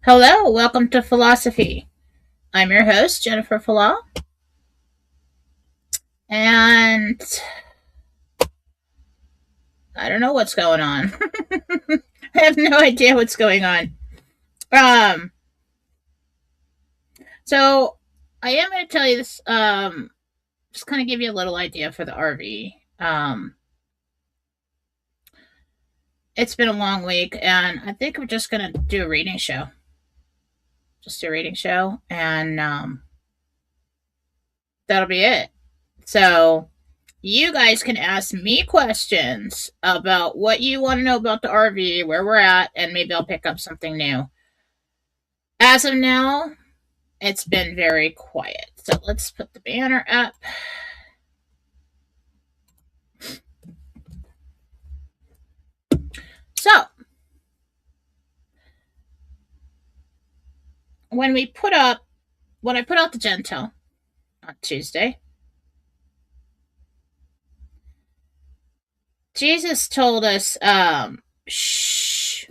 Hello, welcome to Fallawsophy. I'm your host, Jennifer Fallaw, and I don't know what's going on. I have no idea what's going on. Um, so I am going to tell you this. Just kind of give you a little idea for the RV. It's been a long week, and I think we're just going to do a reading show. Just do a reading show, and that'll be it. So you guys can ask me questions about what you want to know about the RV, where we're at, and maybe I'll pick up something new. As of now, it's been very quiet. So let's put the banner up. So, when I put out the Gentle on Tuesday, Jesus told us, shh.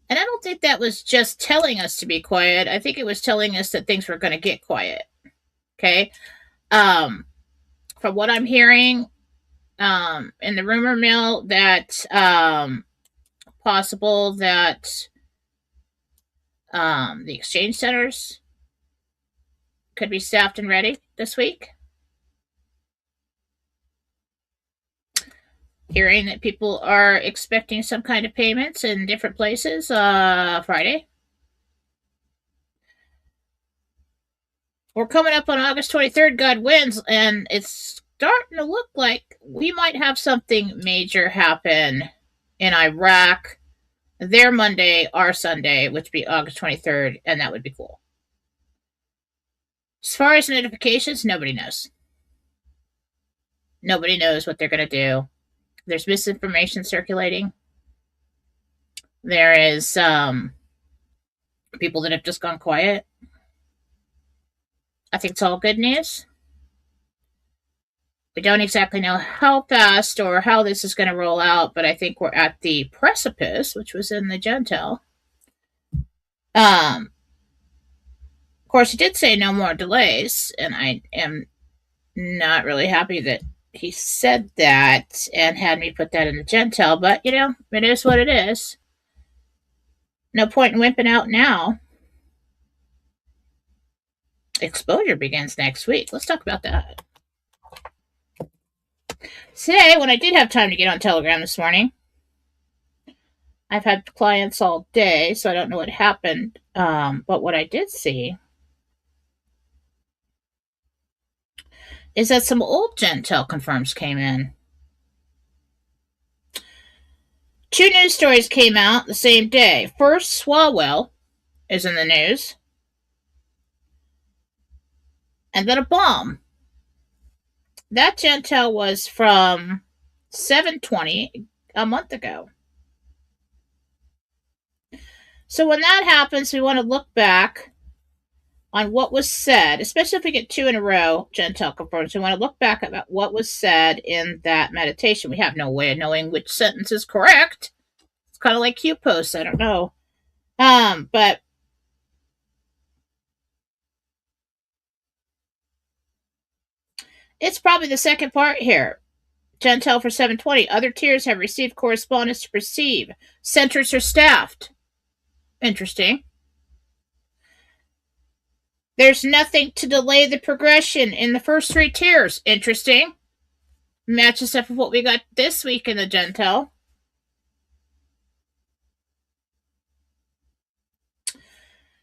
And I don't think that was just telling us to be quiet. I think it was telling us that things were going to get quiet. Okay. From what I'm hearing, in the rumor mill, that possible that the exchange centers could be staffed and ready this week. Hearing that people are expecting some kind of payments in different places Friday. We're coming up on August 23rd, God wins, and it's starting to look like we might have something major happen in Iraq. Their Monday, our Sunday, which would be August 23rd, and that would be cool. As far as notifications, nobody knows. Nobody knows what they're going to do. There's misinformation circulating. There is people that have just gone quiet. I think it's all good news. We don't exactly know how fast or how this is going to roll out, but I think we're at the precipice, which was in the Gentel. Of course, he did say no more delays, and I am not really happy that he said that and had me put that in the Gentel, but you know, it is what it is. No point in wimping out now. Exposure begins next week. Let's talk about that. Today, when I did have time to get on Telegram this morning, I've had clients all day, so I don't know what happened. But what I did see is that some old Gentel confirms came in. Two news stories came out the same day. First, Howell is in the news, and then a bomb. That Gentel was from 720 a month ago. So when that happens, we want to look back on what was said, especially if we get two in a row, Gentel confirms. We want to look back at what was said in that meditation. We have no way of knowing which sentence is correct. It's kind of like Q posts. I don't know. But it's probably the second part here. Gentel for 720. Other tiers have received correspondence to perceive. Centers are staffed. Interesting. There's nothing to delay the progression in the first three tiers. Interesting. Matches up with what we got this week in the Gentel.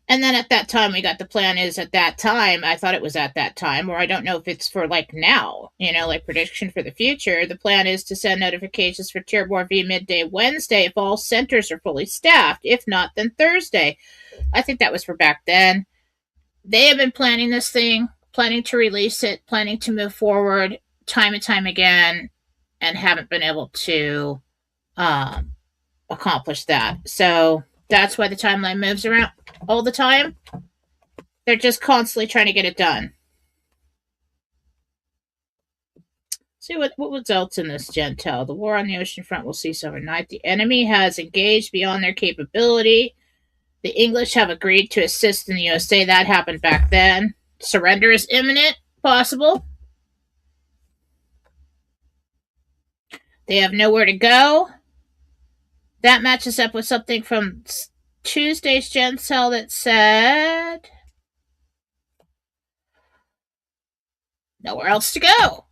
And then at that time, we got the plan is at that time. I thought it was at that time, or I don't know if it's for like now, like prediction for the future. The plan is to send notifications for Tier 4V midday Wednesday if all centers are fully staffed. If not, then Thursday. I think that was for back then. They have been planning this thing, planning to release it, planning to move forward time and time again, and haven't been able to accomplish that. So that's why the timeline moves around all the time. They're just constantly trying to get it done. See what's else in this Gentel. The war on the ocean front will cease overnight. The enemy has engaged beyond their capability. The English have agreed to assist in the USA. That happened back then. Surrender is imminent, possible. They have nowhere to go. That matches up with something from Tuesday's Gentel that said nowhere else to go.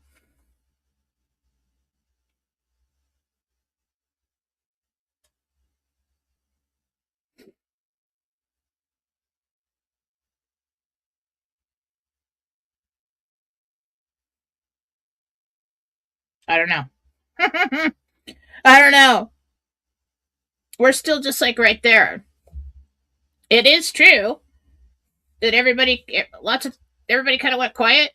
I don't know. I don't know. We're still just like right there. It is true that everybody kind of went quiet.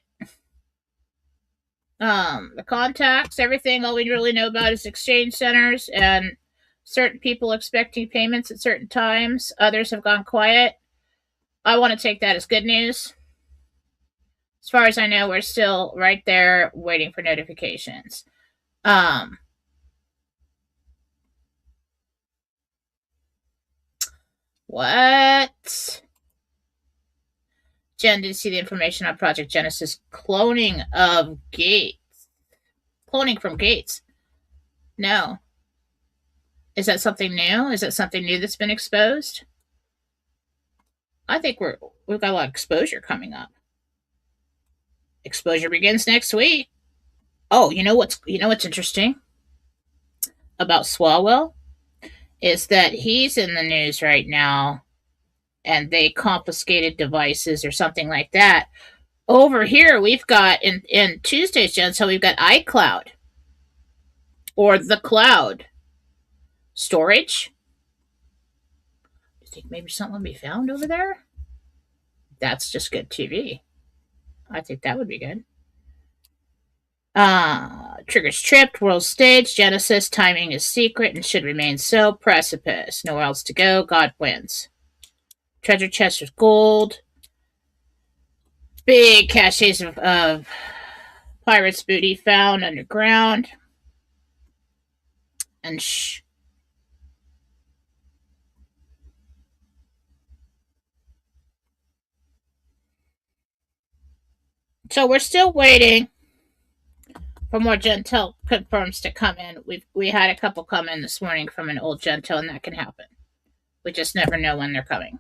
The contacts, everything, all we really know about is exchange centers and certain people expecting payments at certain times. Others have gone quiet. I want to take that as good news. As far as I know, we're still right there waiting for notifications. What? Jen didn't see the information on Project Genesis cloning of Gates. Cloning from Gates. No. Is that something new? Is that something new that's been exposed? I think we've got a lot of exposure coming up. Exposure begins next week. Oh, you know what's interesting about Swalwell is that he's in the news right now, and they confiscated devices or something like that. Over here, we've got in Tuesday's Gentel, we've got iCloud or the cloud storage. You think maybe something will be found over there? That's just good TV. I think that would be good. Triggers tripped, world stage, Genesis, timing is secret and should remain so. Precipice, nowhere else to go, God wins. Treasure chest of gold. Big caches of pirates' booty found underground. And so we're still waiting for more Gentel confirms to come in. We had a couple come in this morning from an old Gentel, and that can happen. We just never know when they're coming.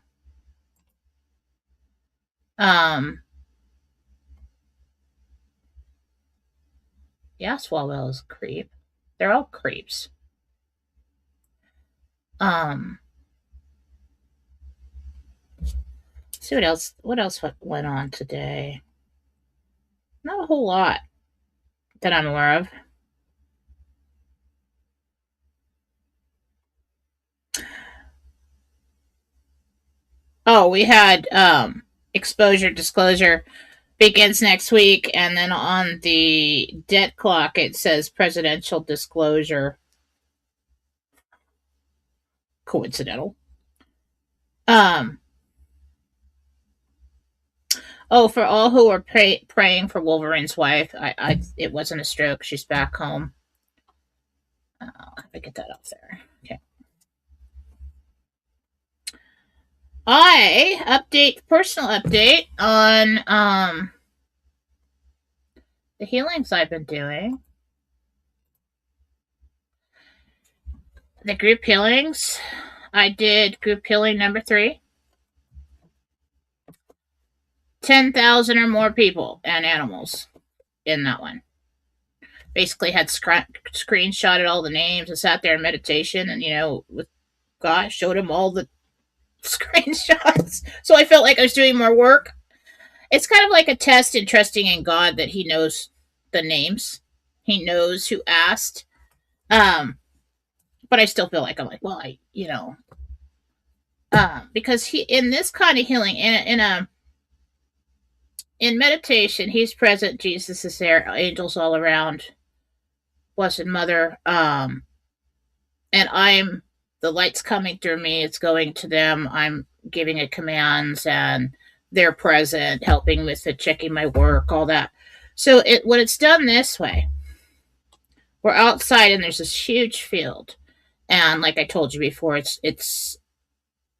Yeah, Swalwell is a creep. They're all creeps. See what else went on today. Not a whole lot that I'm aware of. Oh, we had exposure disclosure begins next week, and then on the debt clock it says presidential disclosure. Coincidental. Oh, for all who are praying for Wolverine's wife, it wasn't a stroke. She's back home. How do I get that up there? Okay. Personal update on the healings I've been doing. The group healings. I did group healing number 3. 10,000 or more people and animals in that one. Basically had screenshotted all the names and sat there in meditation and, with God, showed him all the screenshots. So I felt like I was doing more work. It's kind of like a test in trusting in God that he knows the names. He knows who asked. But I still feel like I'm like, well, because he, in this kind of healing, in meditation, he's present. Jesus is there. Angels all around. Blessed Mother. And the light's coming through me. It's going to them. I'm giving it commands, and they're present, helping with it, checking my work, all that. So when it's done this way, We're outside and there's this huge field. And like I told you before,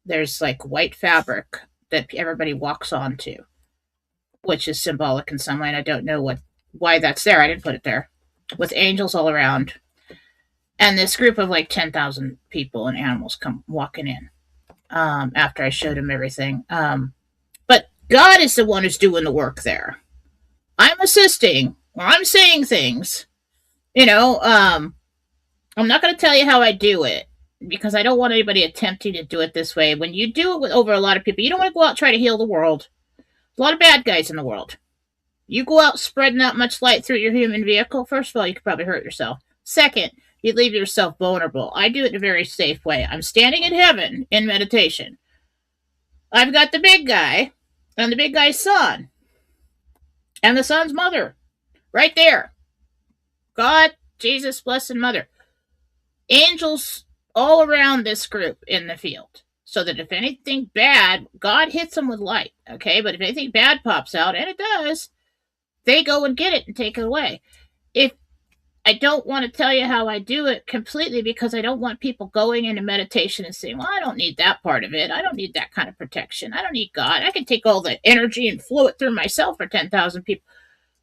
there's like white fabric that everybody walks onto, which is symbolic in some way. And I don't know why that's there. I didn't put it there. With angels all around. And this group of like 10,000 people and animals come walking in after I showed them everything. But God is the one who's doing the work there. I'm assisting, or I'm saying things. I'm not going to tell you how I do it, because I don't want anybody attempting to do it this way. When you do it over a lot of people, you don't want to go out and try to heal the world. There's a lot of bad guys in the world. You go out spreading that much light through your human vehicle, first of all, you could probably hurt yourself. Second, you leave yourself vulnerable. I do it in a very safe way. I'm standing in heaven in meditation. I've got the big guy and the big guy's son and the son's mother right there. God, Jesus, Blessed Mother. Angels all around this group in the field. So that if anything bad, God hits them with light, okay? But if anything bad pops out, and it does, they go and get it and take it away. If I don't want to tell you how I do it completely, because I don't want people going into meditation and saying, well, I don't need that part of it. I don't need that kind of protection. I don't need God. I can take all the energy and flow it through myself for 10,000 people.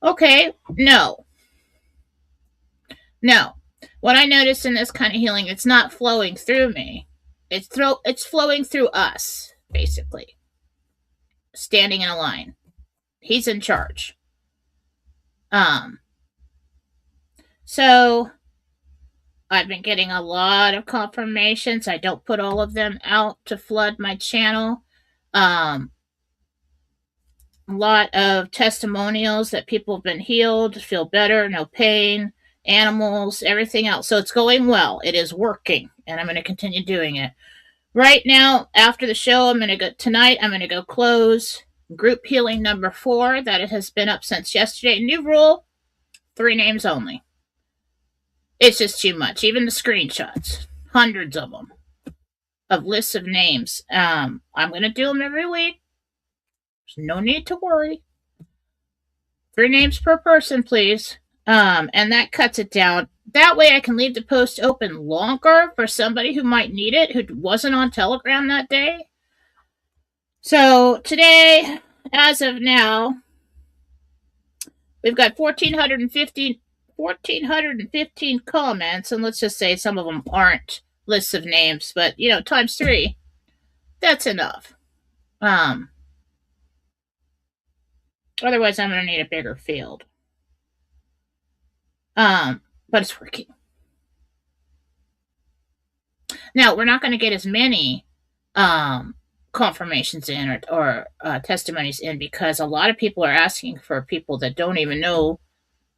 Okay, no. What I notice in this kind of healing, it's not flowing through me. It's flowing through us, basically. Standing in a line. He's in charge. So I've been getting a lot of confirmations. I don't put all of them out to flood my channel. A lot of testimonials that people have been healed, feel better, no pain, animals, everything else. So it's going well. It is working, and I'm going to continue doing it. Right now, after the show, tonight I'm going to go close group healing number 4. That has been up since yesterday. New rule, 3 names only. It's just too much. Even the screenshots, hundreds of them, of lists of names. I'm going to do them every week. There's no need to worry. 3 names per person, please. And that cuts it down. That way I can leave the post open longer for somebody who might need it, who wasn't on Telegram that day. So today, as of now, we've got 1,415 comments, and let's just say some of them aren't lists of names, but, times 3, that's enough. Otherwise, I'm going to need a bigger field. But it's working. Now, we're not going to get as many confirmations in or testimonies in, because a lot of people are asking for people that don't even know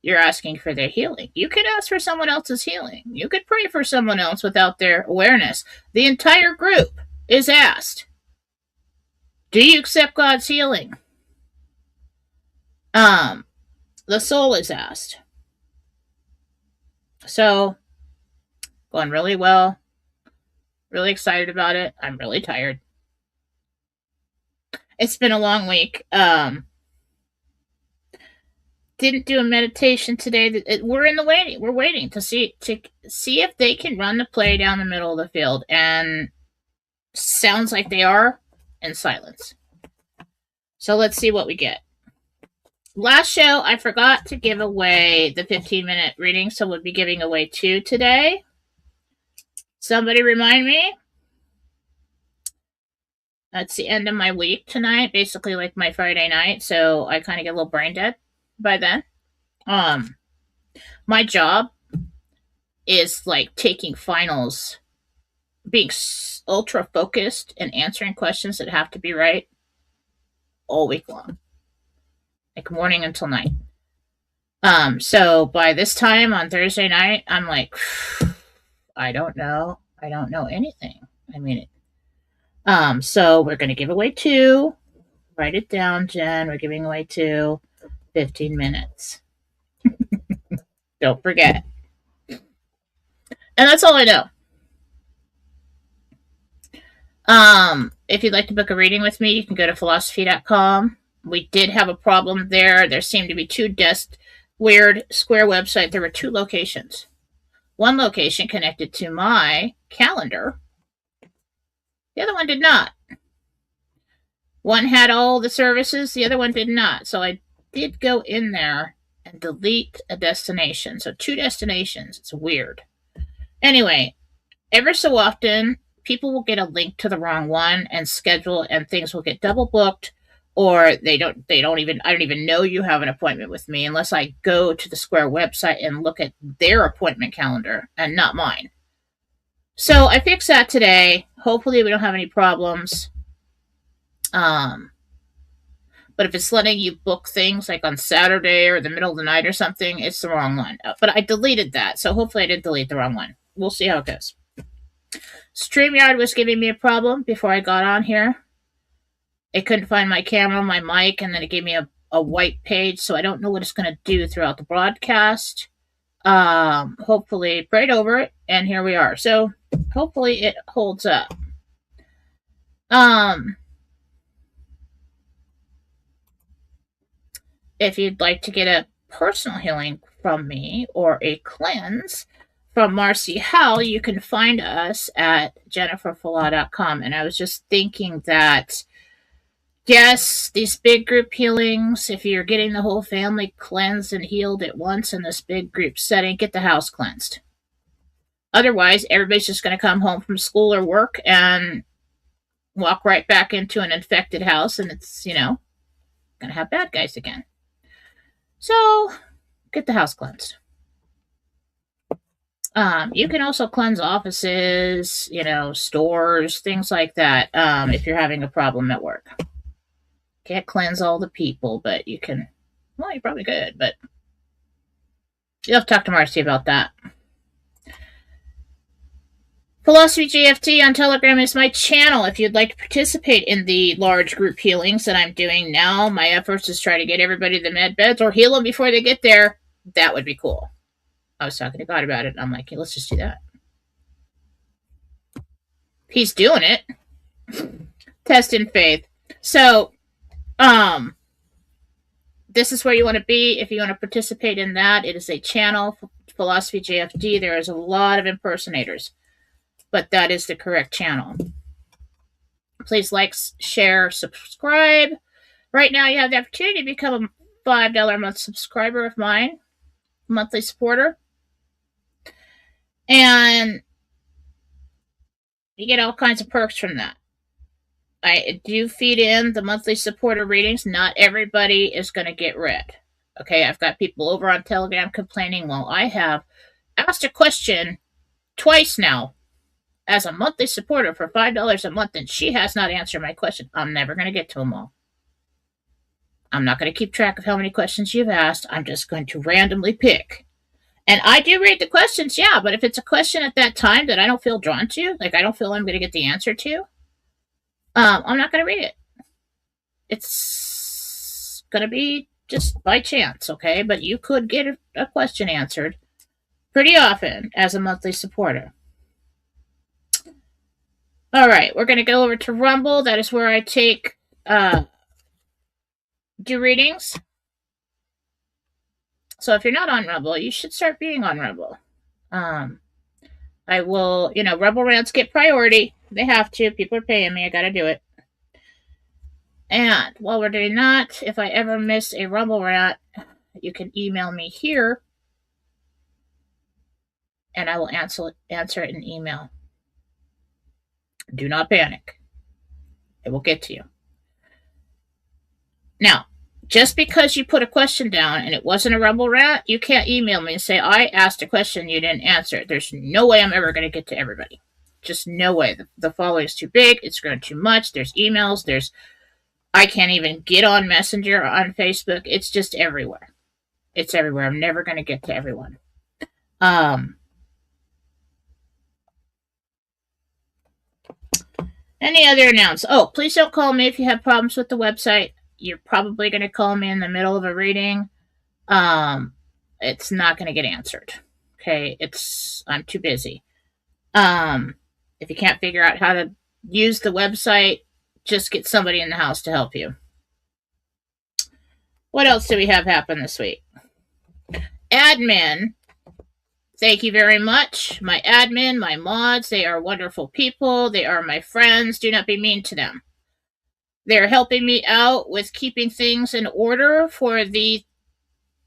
you're asking for their healing. You could ask for someone else's healing. You could pray for someone else without their awareness. The entire group is asked, do you accept God's healing? The soul is asked. So, going really well. Really excited about it. I'm really tired. It's been a long week. Didn't do a meditation today. We're in the waiting. We're waiting to see if they can run the play down the middle of the field, and sounds like they are in silence. So let's see what we get. Last show, I forgot to give away the 15-minute reading, so we'll be giving away 2 today. Somebody remind me. That's the end of my week tonight, basically like my Friday night, so I kind of get a little brain dead by then. My job is like taking finals, being ultra focused and answering questions that have to be right all week long. Like morning until night. So by this time on Thursday night, I'm like, I don't know anything. So we're going to give away 2. Write it down, Jen. We're giving away 2, 15 minutes. Don't forget. And that's all I know. If you'd like to book a reading with me, you can go to Fallawsophy.com. We did have a problem there. There seemed to be 2 weird square website. There were 2 locations. One location connected to my calendar. The other one did not. One had all the services, the other one did not. So I did go in there and delete a destination. So 2 destinations. It's weird. Anyway, ever so often, people will get a link to the wrong one and schedule, and things will get double booked, or I don't even know you have an appointment with me unless I go to the Square website and look at their appointment calendar and not mine. So I fixed that today. Hopefully we don't have any problems. But if it's letting you book things like on Saturday or the middle of the night or something, it's the wrong one. But I deleted that, so hopefully I didn't delete the wrong one. We'll see how it goes. StreamYard was giving me a problem before I got on here. It couldn't find my camera, my mic, and then it gave me a white page, so I don't know what it's going to do throughout the broadcast. Hopefully it prayed over it, and here we are. So hopefully it holds up. If you'd like to get a personal healing from me or a cleanse from Marsi Howell, you can find us at jenniferfallaw.com. And I was just thinking that, yes, these big group healings, if you're getting the whole family cleansed and healed at once in this big group setting, get the house cleansed. Otherwise, everybody's just going to come home from school or work and walk right back into an infected house, and it's, going to have bad guys again. So, get the house cleansed. You can also cleanse offices, stores, things like that, if you're having a problem at work. Can't cleanse all the people, but you can. Well, you probably could, but you'll have to talk to Marcy about that. Fallawsophy GFT on Telegram is my channel. If you'd like to participate in the large group healings that I'm doing now, my efforts is try to get everybody the med beds or heal them before they get there. That would be cool. I was talking to God about it, and I'm like, hey, let's just do that. He's doing it. Test in faith. So, this is where you want to be if you want to participate in that. It is a channel, Fallawsophy GFD. There is a lot of impersonators, but that is the correct channel. Please like, share, subscribe. Right now, you have the opportunity to become a $5 a month subscriber of mine, monthly supporter. And you get all kinds of perks from that. I do feed in the monthly supporter readings. Not everybody is going to get read. Okay, I've got people over on Telegram complaining, well, I have asked a question twice now as a monthly supporter for $5 a month, and she has not answered my question. I'm never going to get to them all. I'm not going to keep track of how many questions you've asked. I'm just going to randomly pick. And I do read the questions, yeah, but if it's a question at that time that I don't feel drawn to, like I don't feel I'm going to get the answer to, I'm not going to read it. It's going to be just by chance, okay? But you could get a question answered pretty often as a monthly supporter. All right, we're going to go over to Rumble. That is where I take do readings. So if you're not on Rumble, you should start being on Rumble. I will, Rumble rants get priority. They have to. People are paying me. I got to do it. And while we're doing that, if I ever miss a Rumble rant, you can email me here, and I will answer it in email. Do not panic. It will get to you. Now, just because you put a question down and it wasn't a Rumble rant, you can't email me and say, I asked a question, you didn't answer it. There's no way I'm ever going to get to everybody. Just no way. The following is too big. It's grown too much. There's emails. I can't even get on Messenger or on Facebook. It's just everywhere. It's everywhere. I'm never going to get to everyone. Any other announcements? Oh, please don't call me if you have problems with the website. You're probably going to call me in the middle of a reading. It's not going to get answered. Okay, I'm too busy. If you can't figure out how to use the website, just get somebody in the house to help you. What else do we have happen this week? Admin Thank you very much. My admin, my mods, they are wonderful people. They are my friends. Do not be mean to them. They're helping me out with keeping things in order for the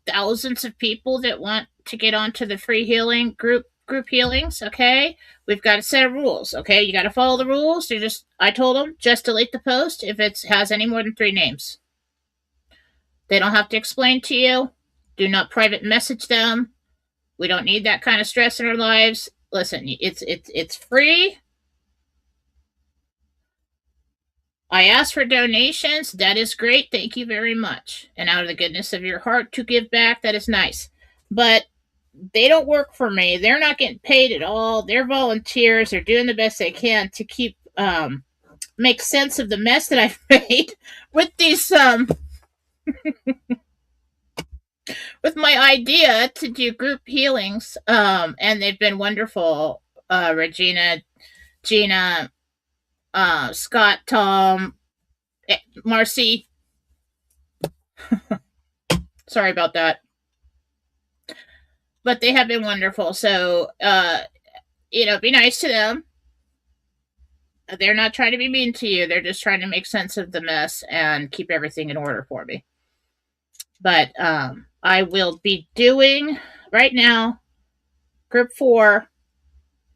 thousands of people that want to get onto the free healing group healings. Okay, we've got a set of rules. Okay, you got to follow the rules. I told them just delete the post if it has any more than 3 names. They don't have to explain to you. Do not private message them. We don't need that kind of stress in our lives. Listen, it's free. I ask for donations. That is great. Thank you very much. And out of the goodness of your heart to give back, that is nice. But they don't work for me. They're not getting paid at all. They're volunteers. They're doing the best they can to keep make sense of the mess that I've made with these with my idea to do group healings. And they've been wonderful. Regina, Gina, Scott, Tom, Marsi. Sorry about that. But they have been wonderful. So, be nice to them. They're not trying to be mean to you. They're just trying to make sense of the mess and keep everything in order for me. But I will be doing right now. Group 4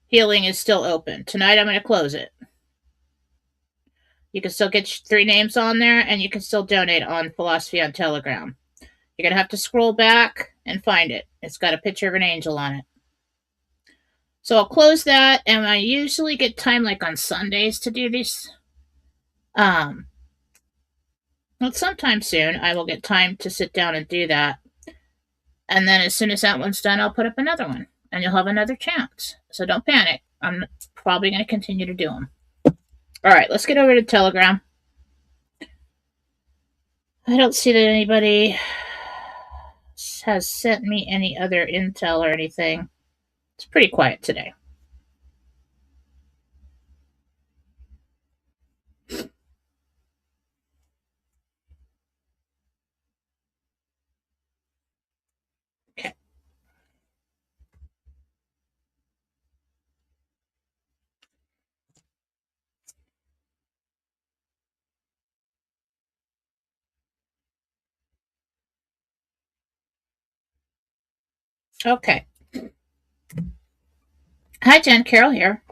healing is still open. Tonight I'm going to close it. You can still get 3 names on there, and you can still donate on Fallawsophy on Telegram. You're going to have to scroll back and find it. It's got a picture of an angel on it. So I'll close that, and I usually get time like on Sundays to do this. Well, sometime soon I will get time to sit down and do that. And then as soon as that one's done, I'll put up another one, and you'll have another chance. So don't panic. I'm probably going to continue to do them. All right, let's get over to Telegram. I don't see that anybody has sent me any other intel or anything. It's pretty quiet today. Okay. Okay. Hi, Jen. Carol here.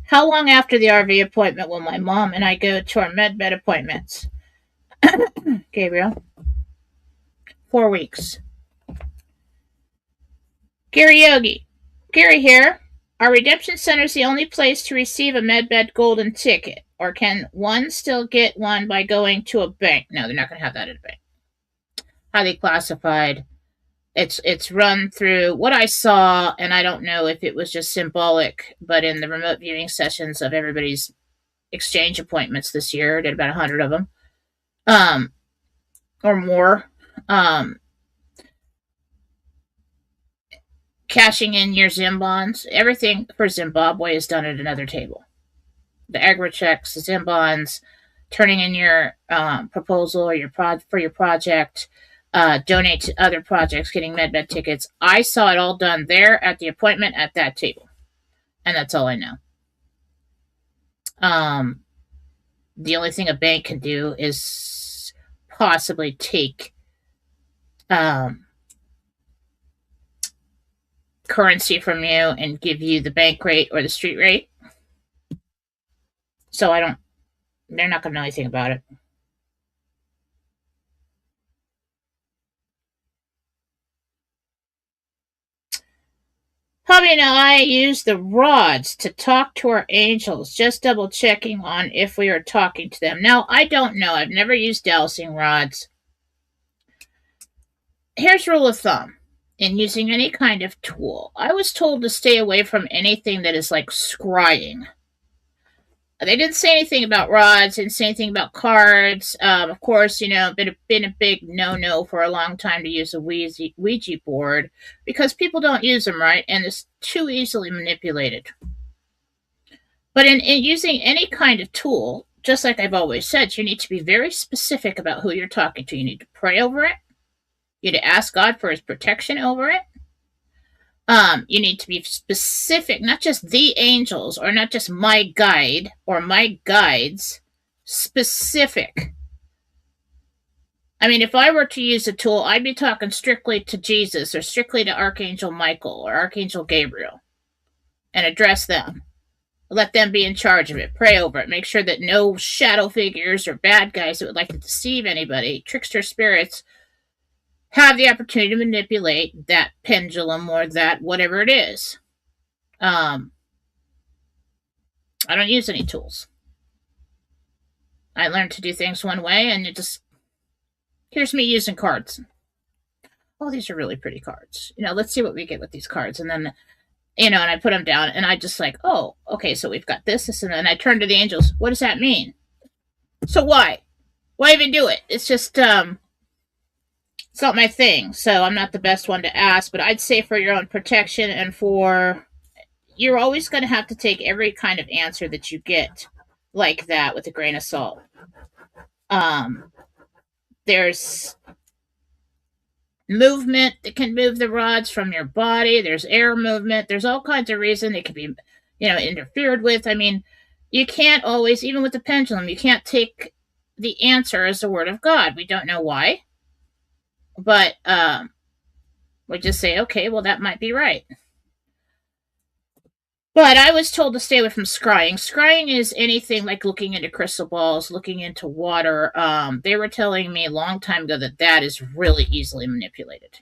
How long after the RV appointment will my mom and I go to our med appointments? Gabriel. 4 weeks. Gary Yogi. Gary here. Are redemption centers the only place to receive a MedBed golden ticket? Or can one still get one by going to a bank? No, they're not going to have that at a bank. Highly classified. It's run through what I saw, and I don't know if it was just symbolic, but in the remote viewing sessions of everybody's exchange appointments this year, I did about 100 of them, or more. Cashing in your Zim bonds, everything for Zimbabwe is done at another table. The agri checks, the Zim bonds, turning in your proposal or for your project. Donate to other projects, getting MedBed tickets. I saw it all done there at the appointment at that table. And that's all I know. The only thing a bank can do is possibly take currency from you and give you the bank rate or the street rate. So they're not going to know anything about it. Hubby and I use the rods to talk to our angels, just double checking on if we are talking to them. Now, I don't know. I've never used dowsing rods. Here's rule of thumb in using any kind of tool. I was told to stay away from anything that is like scrying. They didn't say anything about rods, didn't say anything about cards. Of course, been a big no-no for a long time to use a Ouija board because people don't use them right, and it's too easily manipulated. But in using any kind of tool, just like I've always said, you need to be very specific about who you're talking to. You need to pray over it. You need to ask God for his protection over it. You need to be specific, not just the angels or not just my guide or my guides, specific. I mean, if I were to use a tool, I'd be talking strictly to Jesus or strictly to Archangel Michael or Archangel Gabriel and address them. Let them be in charge of it. Pray over it. Make sure that no shadow figures or bad guys that would like to deceive anybody, trickster spirits, have the opportunity to manipulate that pendulum or that whatever it is. I don't use any tools. I learned to do things one way, and it just here's me using cards. Oh, these are really pretty cards. Let's see what we get with these cards, and then and I put them down, and I just like, oh, okay, so we've got this, and then I turn to the angels. What does that mean? So why? Why even do it? It's just it's not my thing, so I'm not the best one to ask, but I'd say for your own protection and for you're always going to have to take every kind of answer that you get like that with a grain of salt. There's movement that can move the rods from your body. There's air movement. There's all kinds of reasons it could be, interfered with. I mean, you can't always, even with the pendulum, you can't take the answer as the word of God. We don't know why, but we just say, okay, well, that might be right. But I was told to stay away from scrying. Scrying is anything like looking into crystal balls, looking into water. They were telling me a long time ago that is really easily manipulated.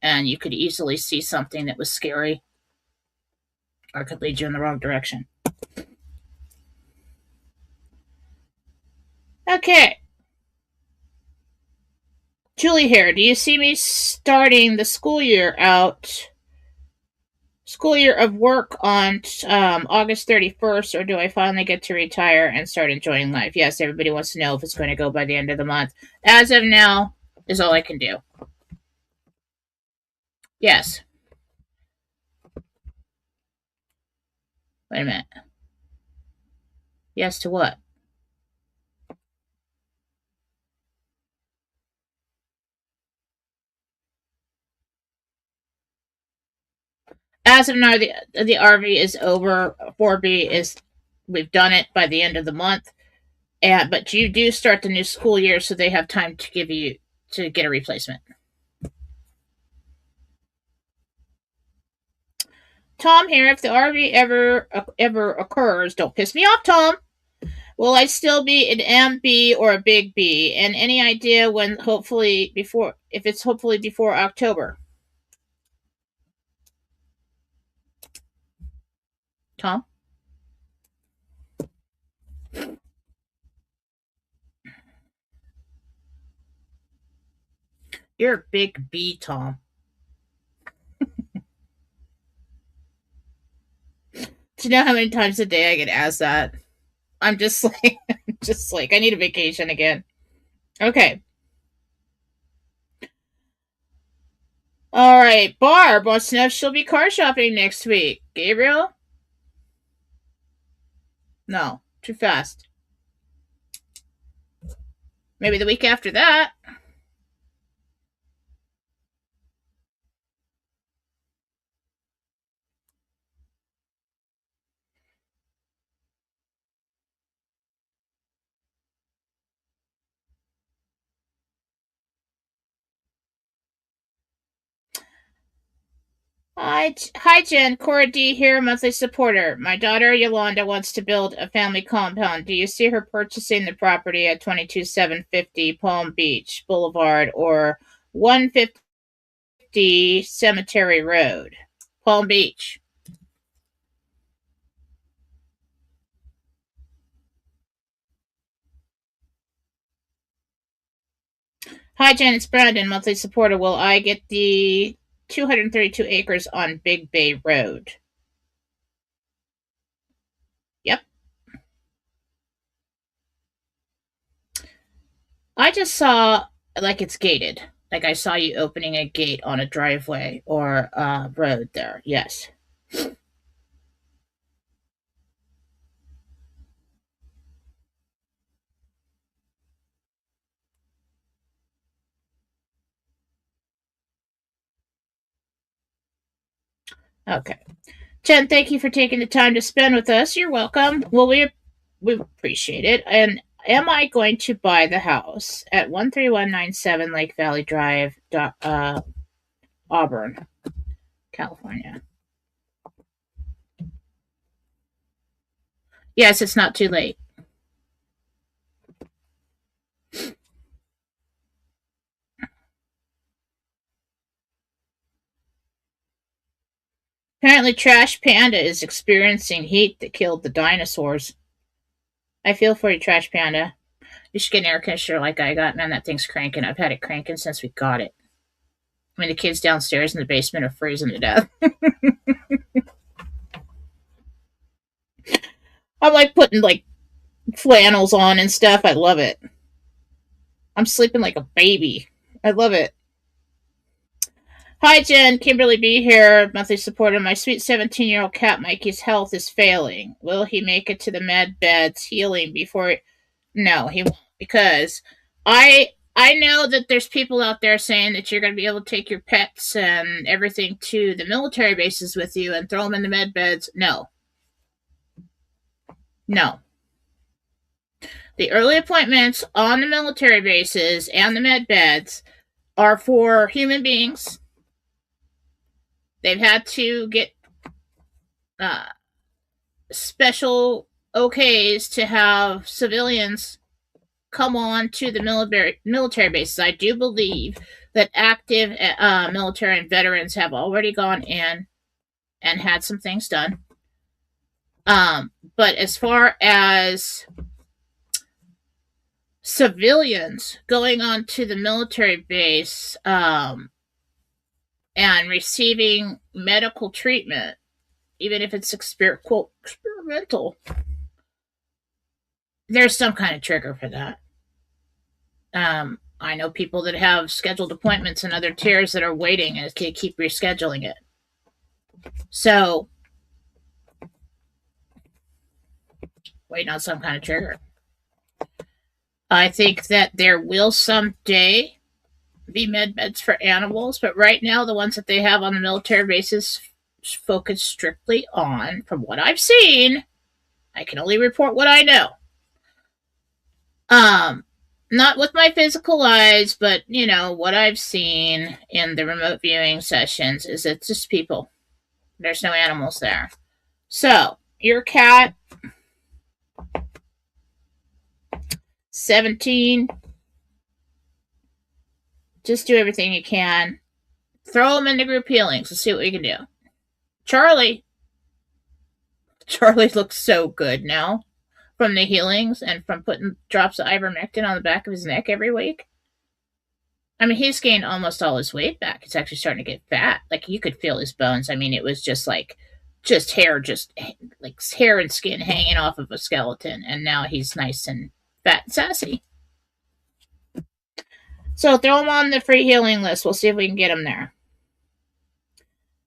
And you could easily see something that was scary or could lead you in the wrong direction. Okay. Julie here. Do you see me starting the school year of work on August 31st, or do I finally get to retire and start enjoying life? Yes, everybody wants to know if it's going to go by the end of the month. As of now, is all I can do. Yes. Wait a minute. Yes to what? As of now, the RV is over. 4B is we've done it by the end of the month. But you do start the new school year, so they have time to give you to get a replacement. Tom here. If the RV ever occurs, don't piss me off, Tom. Will I still be an MB or a big B? And any idea when? If it's hopefully before October. Tom, you're a big B, Tom. Do you know how many times a day I get asked that? I'm just like, I need a vacation again. Okay. All right. Barb wants to know if she'll be car shopping next week. Gabriel? No. Too fast. Maybe the week after that. Hi, Jen. Cora D here, monthly supporter. My daughter Yolanda wants to build a family compound. Do you see her purchasing the property at 22750 Palm Beach Boulevard or 150 Cemetery Road, Palm Beach? Hi, Jen. It's Brandon, monthly supporter. Will I get the 232 acres on Big Bay Road? Yep. I just saw like it's gated. Like I saw you opening a gate on a driveway or a road there. Yes. Okay. Jen, thank you for taking the time to spend with us. You're welcome. Well, we appreciate it. And am I going to buy the house at 13197 Lake Valley Drive, Auburn, California? Yes, it's not too late. Apparently, Trash Panda is experiencing heat that killed the dinosaurs. I feel for you, Trash Panda. You should get an air conditioner like I got. Man, that thing's cranking. I've had it cranking since we got it. I mean, the kids downstairs in the basement are freezing to death. I'm like putting like flannels on and stuff. I love it. I'm sleeping like a baby. I love it. Hi, Jen. Kimberly B. here, monthly supporter. My sweet 17-year-old cat Mikey's health is failing. Will he make it to the med beds healing before? No, he won't, because I know that there's people out there saying that you're going to be able to take your pets and everything to the military bases with you and throw them in the med beds. No, no. The early appointments on the military bases and the med beds are for human beings. They've had to get uh, special okays to have civilians come on to the military bases. I do believe that active military and veterans have already gone in and had some things done. But as far as civilians going on to the military base and receiving medical treatment, even if it's quote experimental, there's some kind of trigger for that. I know people that have scheduled appointments in other tiers that are waiting and can keep rescheduling it. So, waiting on some kind of trigger. I think that there will someday be med beds for animals, but right now the ones that they have on the military bases focus strictly on, from what I've seen, I can only report what I know. Not with my physical eyes, but what I've seen in the remote viewing sessions is it's just people. There's no animals there. So, your cat, 17, just do everything you can. Throw them into group healings. Let's see what we can do. Charlie looks so good now from the healings and from putting drops of ivermectin on the back of his neck every week. I mean, he's gained almost all his weight back. He's actually starting to get fat. Like, you could feel his bones. I mean, it was just hair, like hair and skin hanging off of a skeleton. And now he's nice and fat and sassy. So throw him on the free healing list. We'll see if we can get him there.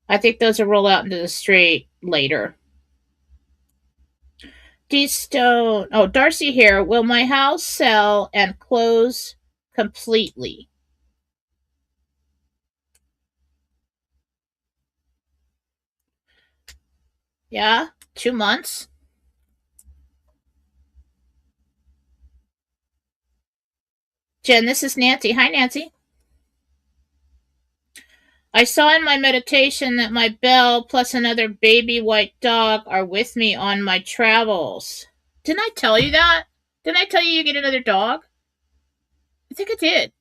I think those will roll out into the street later. D-Stone. Oh, Darcy here. Will my house sell and close completely? Yeah, 2 months. Jen, this is Nancy. Hi, Nancy. I saw in my meditation that my Belle plus another baby white dog are with me on my travels. Didn't I tell you that? Didn't I tell you get another dog? I think I did.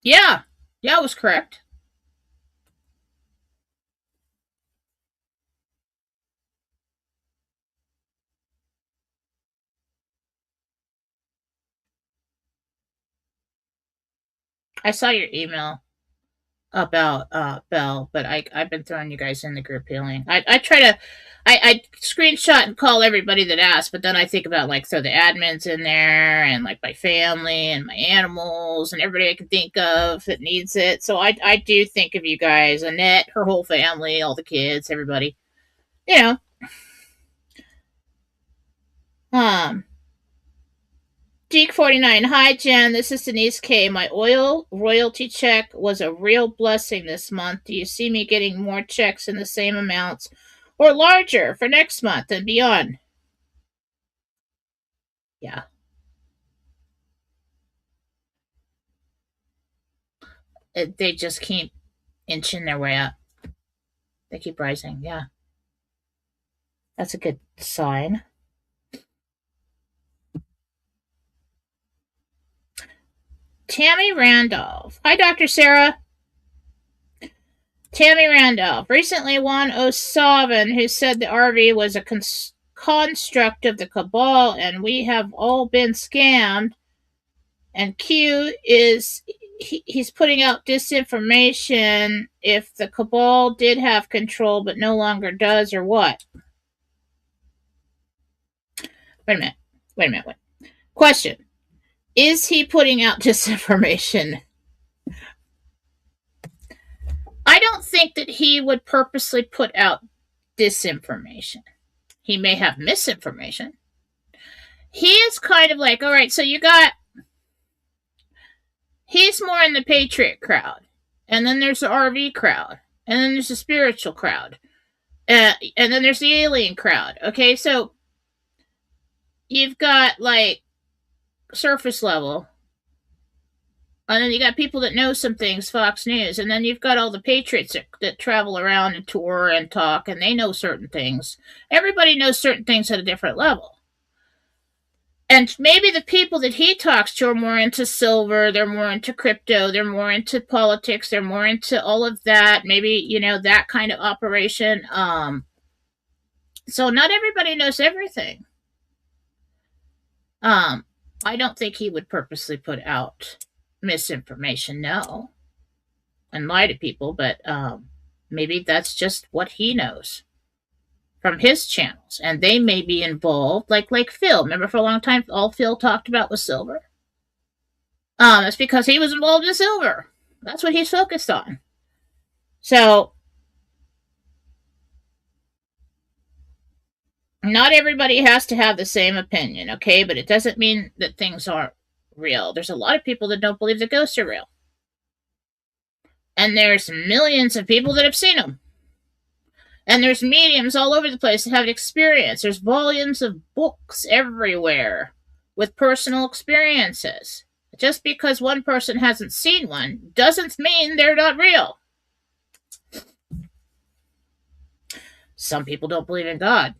Yeah. Yeah, I was correct. I saw your email about Belle, but I've been throwing you guys in the group healing. I try to I screenshot and call everybody that asked, but then I think about like throw the admins in there and like my family and my animals and everybody I can think of that needs it. So I do think of you guys, Annette, her whole family, all the kids, everybody. You know. Um Geek49. Hi, Jen. This is Denise K. My oil royalty check was a real blessing this month. Do you see me getting more checks in the same amounts or larger for next month and beyond? Yeah. They just keep inching their way up. They keep rising. Yeah. That's a good sign. Tammy Randolph. Hi, Dr. Sarah. Tammy Randolph. Recently, Juan O'Sullivan, who said the RV was a construct of the cabal and we have all been scammed. And Q is he's putting out disinformation if the cabal did have control but no longer does, or what? Wait a minute. Wait. Question. Is he putting out disinformation? I don't think that he would purposely put out disinformation. He may have misinformation. He is kind of like, all right, so he's more in the Patriot crowd. And then there's the RV crowd. And then there's the spiritual crowd. And then there's the alien crowd. Okay, so you've got like surface level. And then you got people that know some things, Fox News. And then you've got all the patriots that travel around and tour and talk, and they know certain things. Everybody knows certain things at a different level. And maybe the people that he talks to are more into silver, they're more into crypto, they're more into politics, they're more into all of that. Maybe, that kind of operation. So not everybody knows everything. I don't think he would purposely put out misinformation, no, and lie to people, but maybe that's just what he knows from his channels, and they may be involved, like Phil. Remember, for a long time, all Phil talked about was silver. It's because he was involved in silver. That's what he's focused on. So, not everybody has to have the same opinion, okay? But it doesn't mean that things aren't real. There's a lot of people that don't believe that ghosts are real. And there's millions of people that have seen them. And there's mediums all over the place that have experience. There's volumes of books everywhere with personal experiences. Just because one person hasn't seen one doesn't mean they're not real. Some people don't believe in God.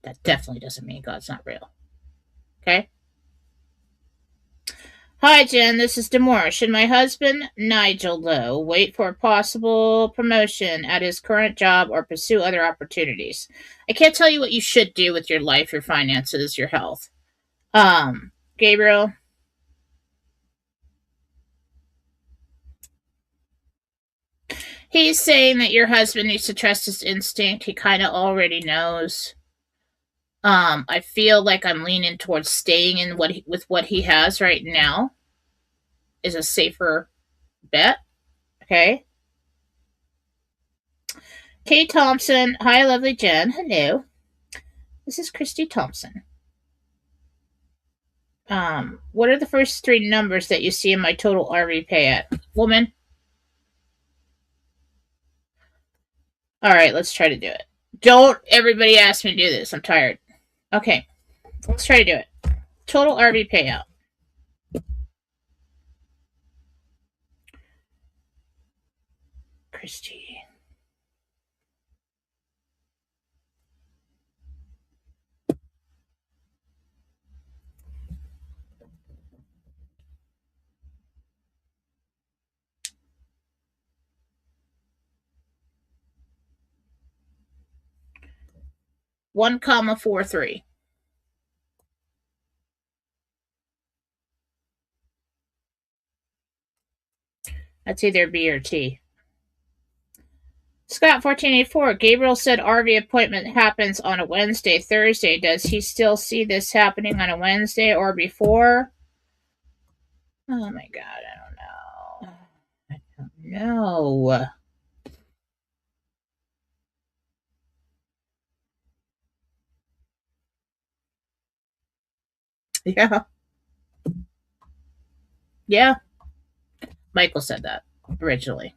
That definitely doesn't mean God's not real. Okay? Hi, Jen. This is Demore. Should my husband, Nigel Lowe, wait for a possible promotion at his current job or pursue other opportunities? I can't tell you what you should do with your life, your finances, your health. Gabriel? He's saying that your husband needs to trust his instinct. He kind of already knows. I feel like I'm leaning towards staying in with what he has right now is a safer bet. Okay. Kate Thompson. Hi, lovely Jen. Hello. This is Christy Thompson. What are the first three numbers that you see in my total RV payout? Woman. All right, let's try to do it. Don't everybody ask me to do this. I'm tired. Okay, let's try to do it. Total RV payout. Christy. One comma 43. That's either B or T. Scott 1484. Gabriel said RV appointment happens on a Wednesday, Thursday. Does he still see this happening on a Wednesday or before? Oh my God, I don't know. Yeah. Yeah. Michael said that originally.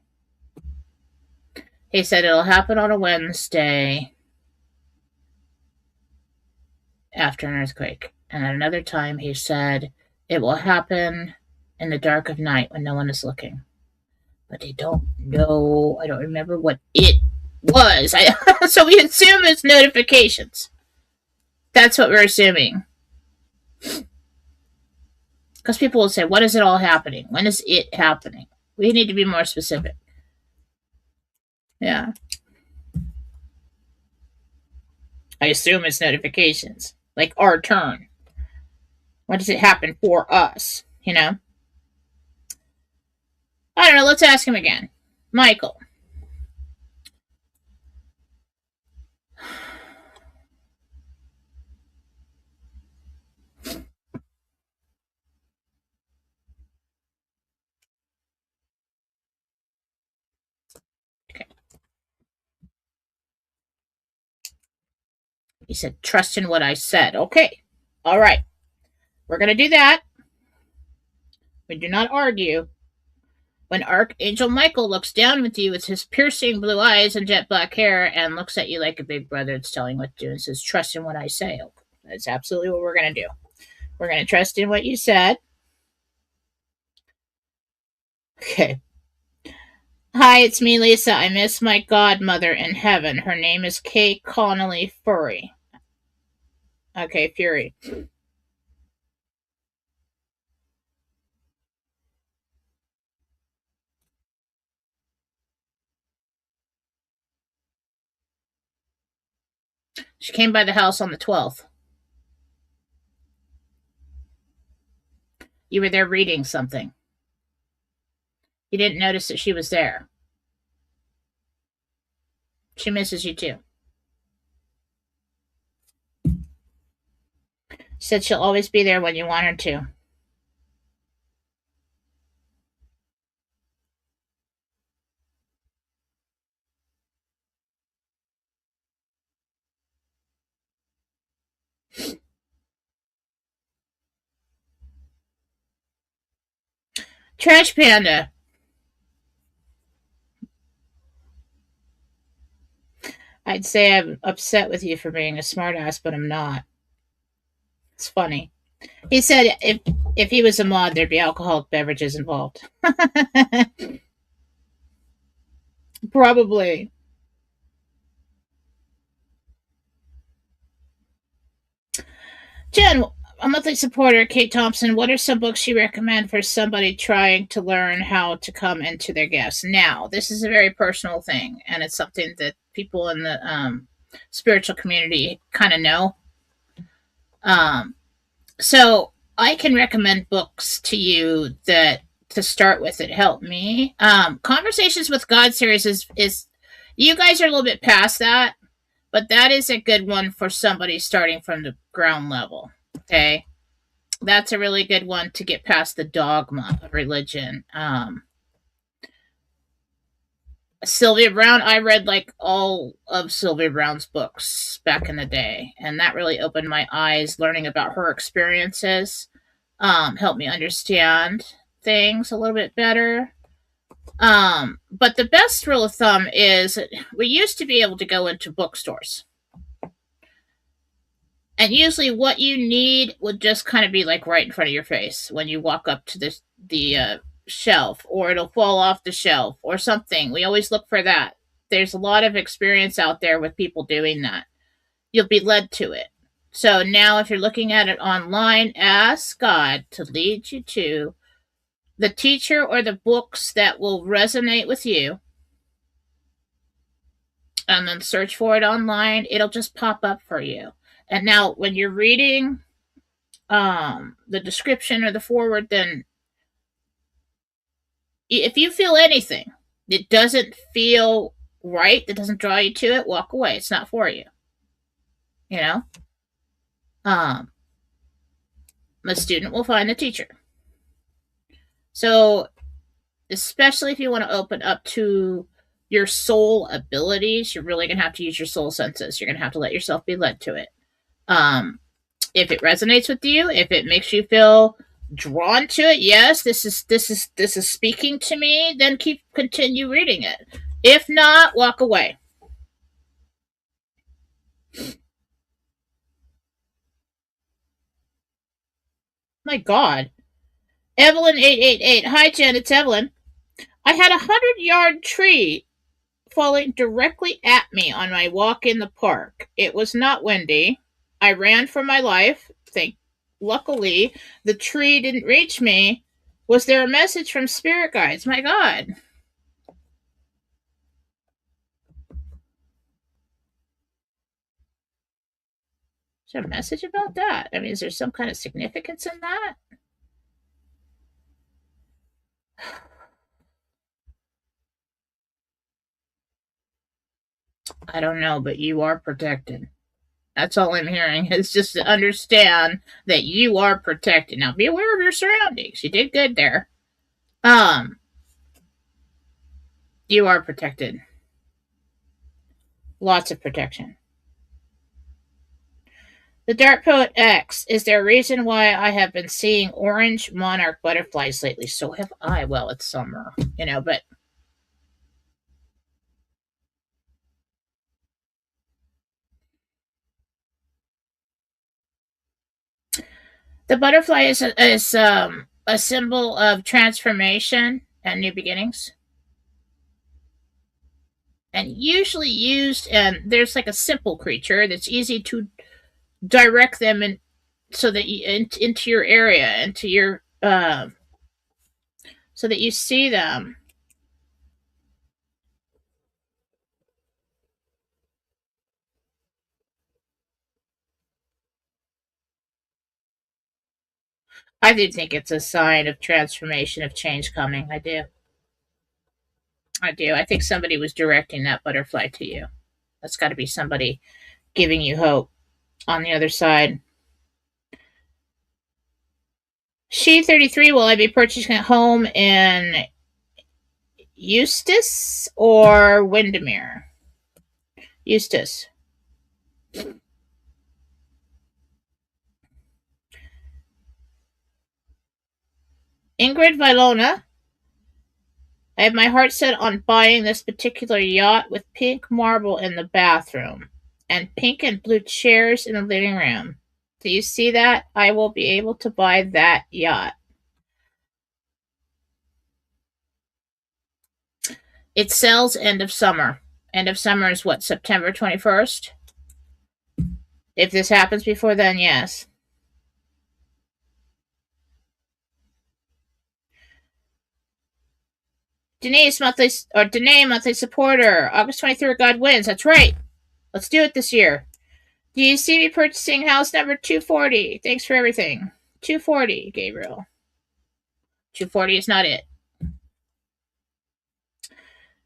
He said it'll happen on a Wednesday after an earthquake. And at another time, he said it will happen in the dark of night when no one is looking. But they don't know. I don't remember what it was. So we assume it's notifications. That's what we're assuming. Because people will say, what is it all happening? When is it happening? We need to be more specific. Yeah. I assume it's notifications. Like our turn. When does it happen for us? You know? I don't know. Let's ask him again. Michael. Okay. He said, trust in what I said. Okay. All right. We're going to do that. We do not argue. When Archangel Michael looks down with you with his piercing blue eyes and jet black hair and looks at you like a big brother that's telling what to do and says, trust in what I say. That's absolutely what we're going to do. We're going to trust in what you said. Okay. Hi, it's me, Lisa. I miss my godmother in heaven. Her name is Kay Connolly Fury. Okay, Fury. She came by the house on the 12th. You were there reading something. You didn't notice that she was there. She misses you too. She said she'll always be there when you want her to. Trash Panda. I'd say I'm upset with you for being a smartass, but I'm not. It's funny. He said if he was a mod, there'd be alcoholic beverages involved. Probably. Jen, a monthly supporter, Kate Thompson, what are some books you recommend for somebody trying to learn how to come into their gifts? Now, this is a very personal thing, and it's something that people in the spiritual community kind of know. So I can recommend books to you that to start with that help me. Conversations with God series is you guys are a little bit past that, but that is a good one for somebody starting from the ground level. Okay. That's a really good one to get past the dogma of religion. Sylvia Brown, I read like all of Sylvia Brown's books back in the day, and that really opened my eyes. Learning about her experiences helped me understand things a little bit better. But the best rule of thumb is we used to be able to go into bookstores, and usually what you need would just kind of be like right in front of your face when you walk up to the shelf, or it'll fall off the shelf or something. We always look for that. There's a lot of experience out there with people doing that. You'll be led to it. So now if you're looking at it online, ask God to lead you to the teacher or the books that will resonate with you, and then search for it online. It'll just pop up for you. And now when you're reading the description or the forward, then if you feel anything that doesn't feel right, that doesn't draw you to it, walk away. It's not for you. You know? The student will find the teacher. So, especially if you want to open up to your soul abilities, you're really going to have to use your soul senses. You're going to have to let yourself be led to it. If it resonates with you, if it makes you feel drawn to it, yes, this is speaking to me, then continue reading it. If not, walk away. My God. Evelyn 888. Hi Jen, it's Evelyn. I had a 100-yard tree falling directly at me on my walk in the park. It was not windy. I ran for my life. Luckily, the tree didn't reach me. Was there a message from spirit guides? My God. Is there a message about that? I mean, is there some kind of significance in that? I don't know, but you are protected. That's all I'm hearing. Is just to understand that you are protected. Now, be aware of your surroundings. You did good there. Um, you are protected. Lots of protection. The Dark Poet X. Is there a reason why I have been seeing orange monarch butterflies lately? So have I. Well, it's summer, but the butterfly is a symbol of transformation and new beginnings. And usually used, and there's like a simple creature that's easy to direct them in, so that into your area, into your so that you see them. I do think it's a sign of transformation, of change coming. I do. I do. I think somebody was directing that butterfly to you. That's got to be somebody giving you hope on the other side. She 33. Will I be purchasing a home in Eustis or Windermere? Eustis. Ingrid Vilona. I have my heart set on buying this particular yacht with pink marble in the bathroom and pink and blue chairs in the living room. Do you see that? I will be able to buy that yacht. It sells end of summer. End of summer is what, September 21st? If this happens before then, yes. Danae monthly supporter. August 23rd, God wins. That's right. Let's do it this year. Do you see me purchasing house number 240? Thanks for everything. 240, Gabriel. 240 is not it.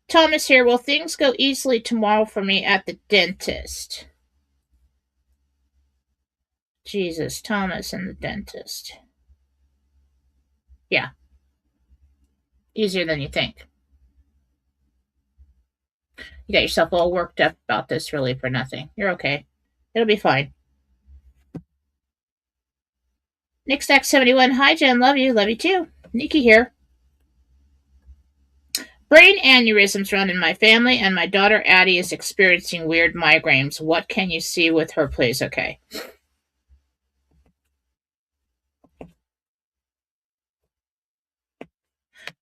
Thomas here. Will things go easily tomorrow for me at the dentist? Jesus, Thomas and the dentist. Yeah. Easier than you think. You got yourself all worked up about this really for nothing. You're okay. It'll be fine. Nick Stack 71. Hi, Jen. Love you. Love you too. Nikki here. Brain aneurysms run in my family, and my daughter Addie is experiencing weird migraines. What can you see with her, please? Okay.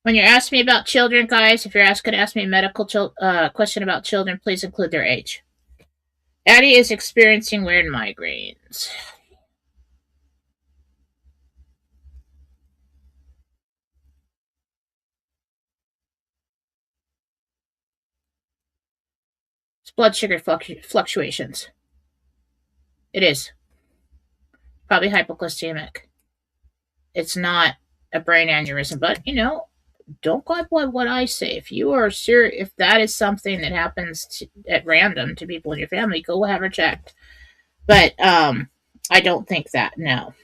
When you're asking me about children, guys, if you're going to ask me a medical question about children, please include their age. Addie is experiencing weird migraines. It's blood sugar fluctuations. It is. Probably hypoglycemic. It's not a brain aneurysm, but don't go by what I say. If you are serious, if that is something that happens at random to people in your family, go have her checked. But I don't think that. No.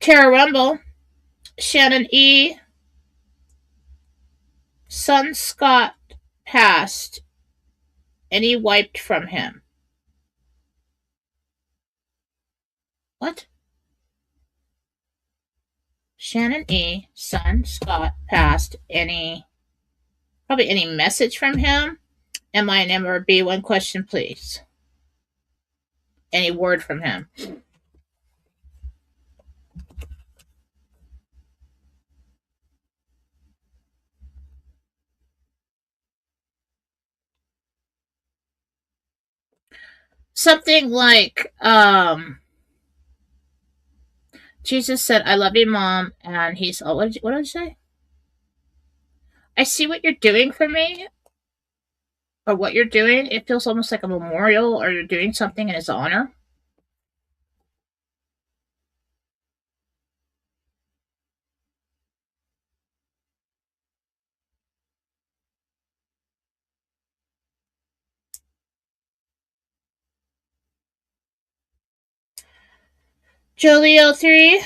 Tara Rumble, Shannon E. Son Scott passed, any wiped from him. What? Shannon E. Son Scott passed, probably any message from him. Am I an M or a B? One question, please. Any word from him. Something like, Jesus said, I love you, Mom, and he's, oh, what did I say? I see what you're doing for me, or what you're doing. It feels almost like a memorial, or you're doing something in his honor. Jolie03.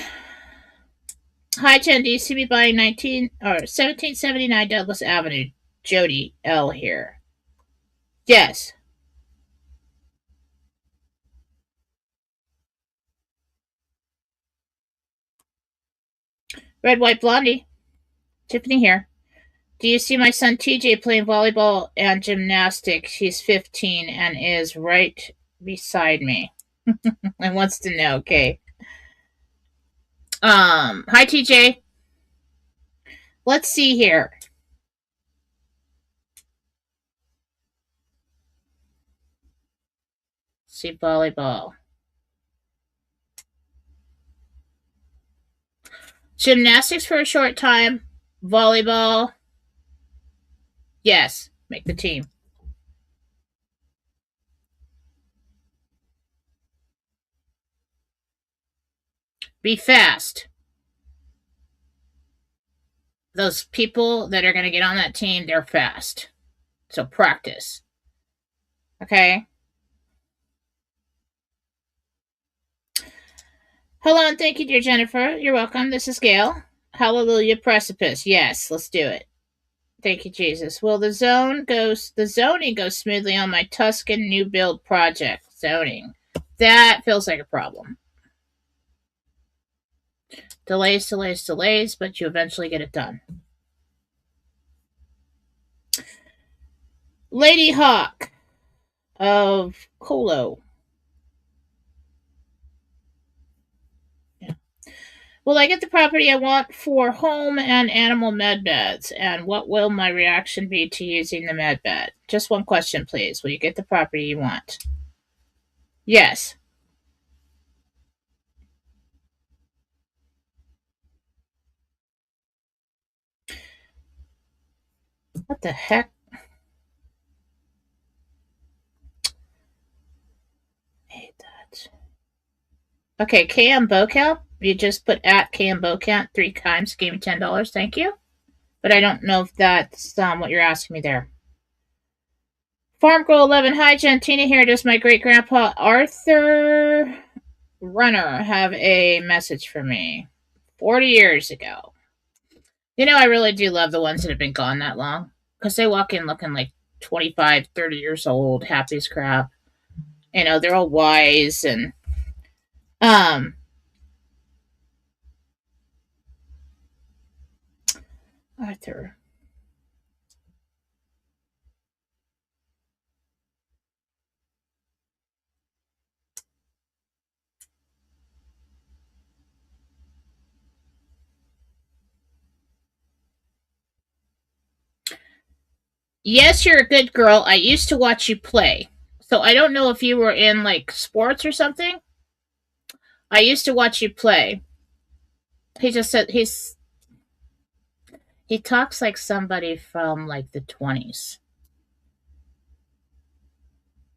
Hi, Jen. Do you see me buying 1779 Douglas Avenue? Jody L. here. Yes. Red, White, Blondie. Tiffany here. Do you see my son TJ playing volleyball and gymnastics? He's 15 and is right beside me. And wants to know, okay. Hi TJ. Let's see here. See volleyball. Gymnastics for a short time. Volleyball. Yes, make the team. Be fast. Those people that are going to get on that team, they're fast. So practice. Okay? Hello and thank you, dear Jennifer. You're welcome. This is Gail. Hallelujah precipice. Yes, let's do it. Thank you, Jesus. Will the zoning goes smoothly on my Tuscan new build project? Zoning. That feels like a problem. Delays, but you eventually get it done. Lady Hawk of Colo. Yeah. Will I get the property I want for home and animal med beds? And what will my reaction be to using the med bed? Just one question, please. Will you get the property you want? Yes. What the heck? I hate that. Okay, KM Bocamp. You just put at KM Bocamp 3 times, gave me $10. Thank you. But I don't know if that's what you're asking me there. Farm Girl 11. Hi, Gentina here. Does my great grandpa Arthur Runner have a message for me? 40 years ago. You know, I really do love the ones that have been gone that long. Because they walk in looking like 25, 30 years old, happy as crap. You know, they're all wise and Arthur. Yes, you're a good girl. I used to watch you play. So I don't know if you were in like sports or something. I used to watch you play. He just said he talks like somebody from like the 20s.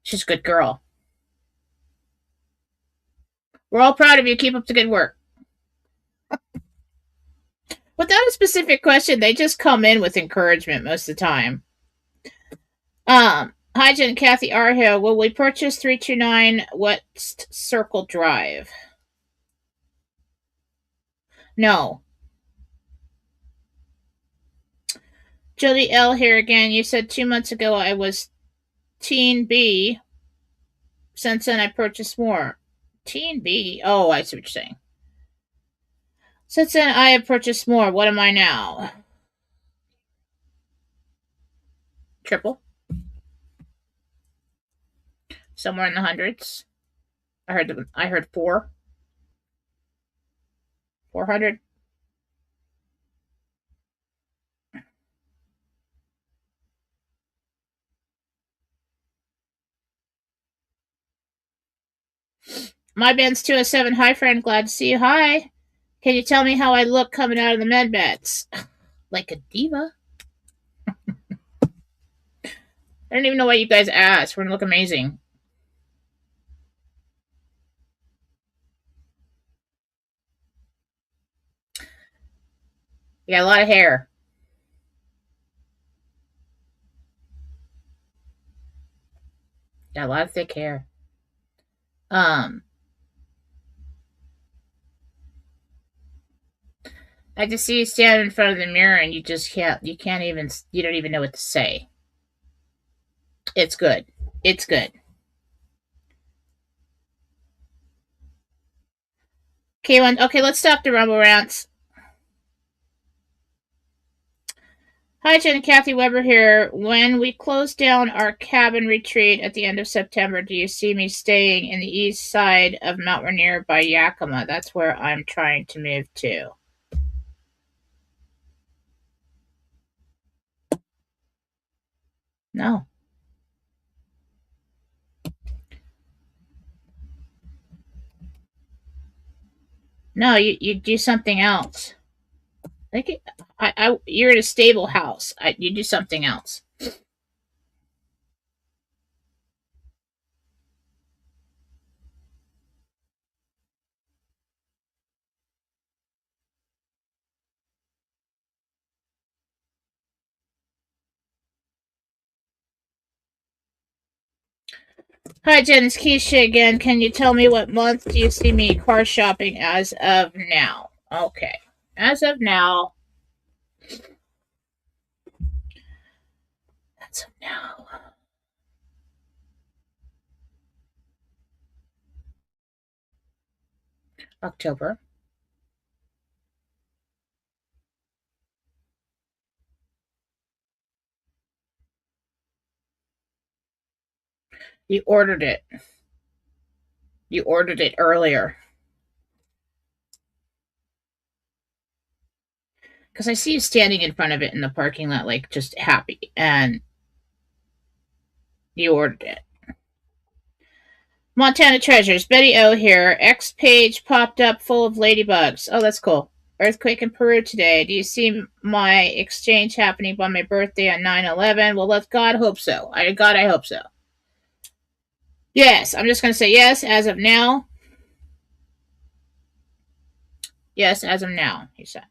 She's a good girl. We're all proud of you. Keep up the good work. Without a specific question, they just come in with encouragement most of the time. Hi, Jen and Kathy Arhill. Will we purchase 329 West Circle Drive? No. Jody L here again. You said 2 months ago I was teen B. Since then I purchased more. Teen B. Oh, I see what you're saying. Since then I have purchased more. What am I now? Triple. Somewhere in the hundreds. I heard 400. My Ben's 207. Hi, friend. Glad to see you. Hi. Can you tell me how I look coming out of the med beds? Like a diva. I don't even know why you guys asked. We're gonna look amazing. You got a lot of hair. Got a lot of thick hair. I just see you stand in front of the mirror and you don't even know what to say. It's good. It's good. Okay, let's stop the rumble rants. Hi, Jen and Kathy Weber here. When we close down our cabin retreat at the end of September, do you see me staying in the east side of Mount Rainier by Yakima? That's where I'm trying to move to. No. No, you do something else. You're in a stable house. You do something else. Hi, Jen. It's Keisha again. Can you tell me what month do you see me car shopping as of now? Okay. As of now. As of now. October. You ordered it. You ordered it earlier. Because I see you standing in front of it in the parking lot, like just happy, and you ordered it. Montana Treasures. Betty O here. X page popped up full of ladybugs. Oh, that's cool. Earthquake in Peru today. Do you see my exchange happening by my birthday on 9/11? Well, let God hope so. I hope so. Yes, I'm just going to say yes as of now. Yes, as of now, he said.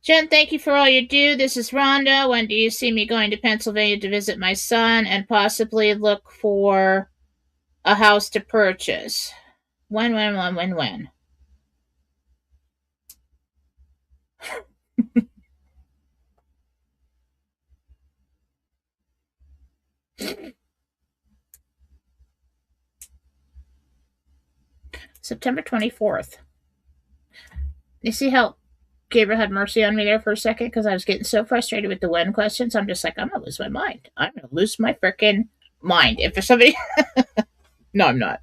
Jen, thank you for all you do. This is Rhonda. When do you see me going to Pennsylvania to visit my son and possibly look for a house to purchase? When? September 24th. You see how Gabriel had mercy on me there for a second because I was getting so frustrated with the when questions. I'm just like, I'm going to lose my mind. I'm going to lose my freaking mind. If there's somebody. No, I'm not.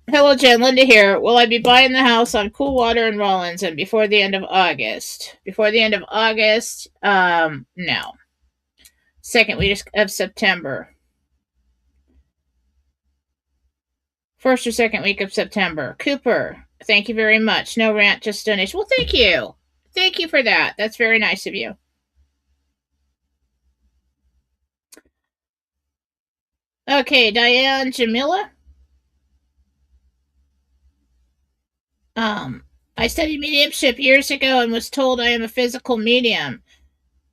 Hello, Jen. Linda here. Will I be buying the house on Coolwater and Rollins and before the end of August? Before the end of August, no. Second week of September. First or second week of September. Cooper, thank you very much. No rant, just donation. Well, thank you. Thank you for that. That's very nice of you. Okay, Diane Jamila. I studied mediumship years ago and was told I am a physical medium.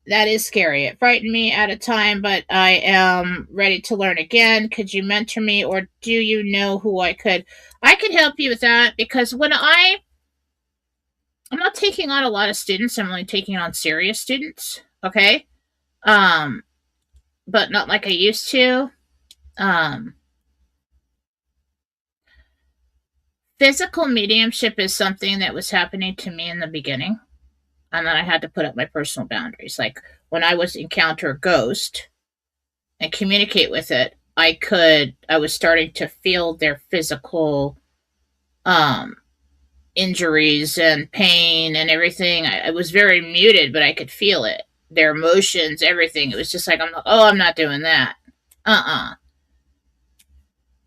That is scary. It frightened me at a time, but I am ready to learn again. Could you mentor me, or do you know who I could? I could help you with that because I'm not taking on a lot of students. I'm only taking on serious students. Okay. Um, but not like I used to. Um, Physical mediumship is something that was happening to me in the beginning, and then I had to put up my personal boundaries. Like when I was encounter a ghost and communicate with it, I was starting to feel their physical um injuries and pain and everything. I was very muted, but I could feel it. Their emotions, everything. It was just like, I'm not doing that. Uh-uh.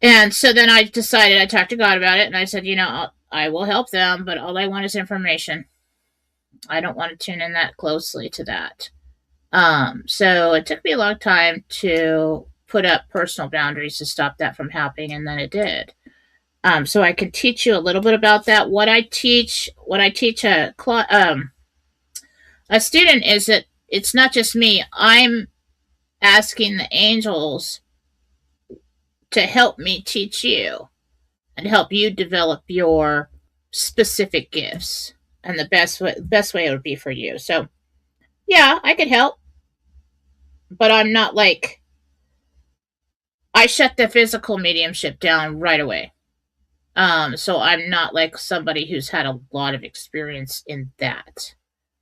And so then I decided, I talked to God about it, and I said, I will help them, but all I want is information. I don't want to tune in that closely to that. So it took me a long time to put up personal boundaries to stop that from happening, and then it did. So I can teach you a little bit about that. What I teach a student is that it's not just me. I'm asking the angels to help me teach you and help you develop your specific gifts and the best way it would be for you. So yeah, I could help, but I'm not like I shut the physical mediumship down right away. So I'm not like somebody who's had a lot of experience in that.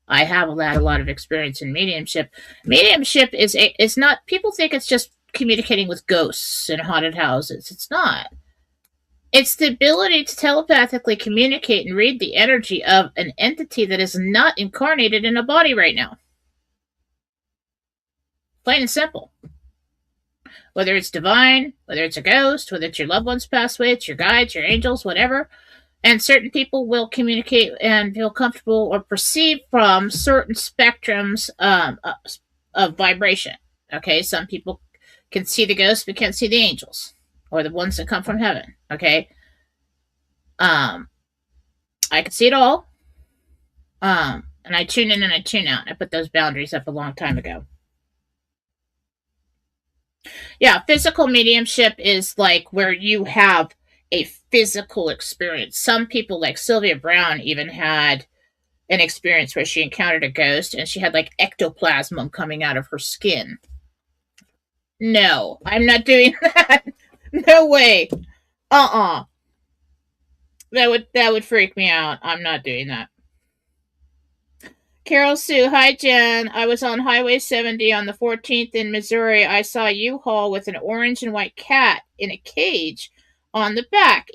I have had a lot of experience in mediumship. Mediumship is not, people think it's just communicating with ghosts in haunted houses. It's not. It's the ability to telepathically communicate and read the energy of an entity that is not incarnated in a body right now. Plain and simple. Whether it's divine, whether it's a ghost, whether it's your loved ones passed away, it's your guides, your angels, whatever. And certain people will communicate and feel comfortable or perceive from certain spectrums of vibration. Okay, some people can see the ghosts but can't see the angels or the ones that come from heaven. Okay, I can see it all. And I tune in and I tune out. I put those boundaries up a long time ago. Yeah, physical mediumship is like where you have a physical experience. Some people, like Sylvia Brown, even had an experience where she encountered a ghost and she had like ectoplasm coming out of her skin. No, I'm not doing that. No way. Uh-uh. That would freak me out. I'm not doing that. Carol Sue, hi Jen. I was on Highway 70 on the 14th in Missouri. I saw a U-Haul with an orange and white cat in a cage on the back.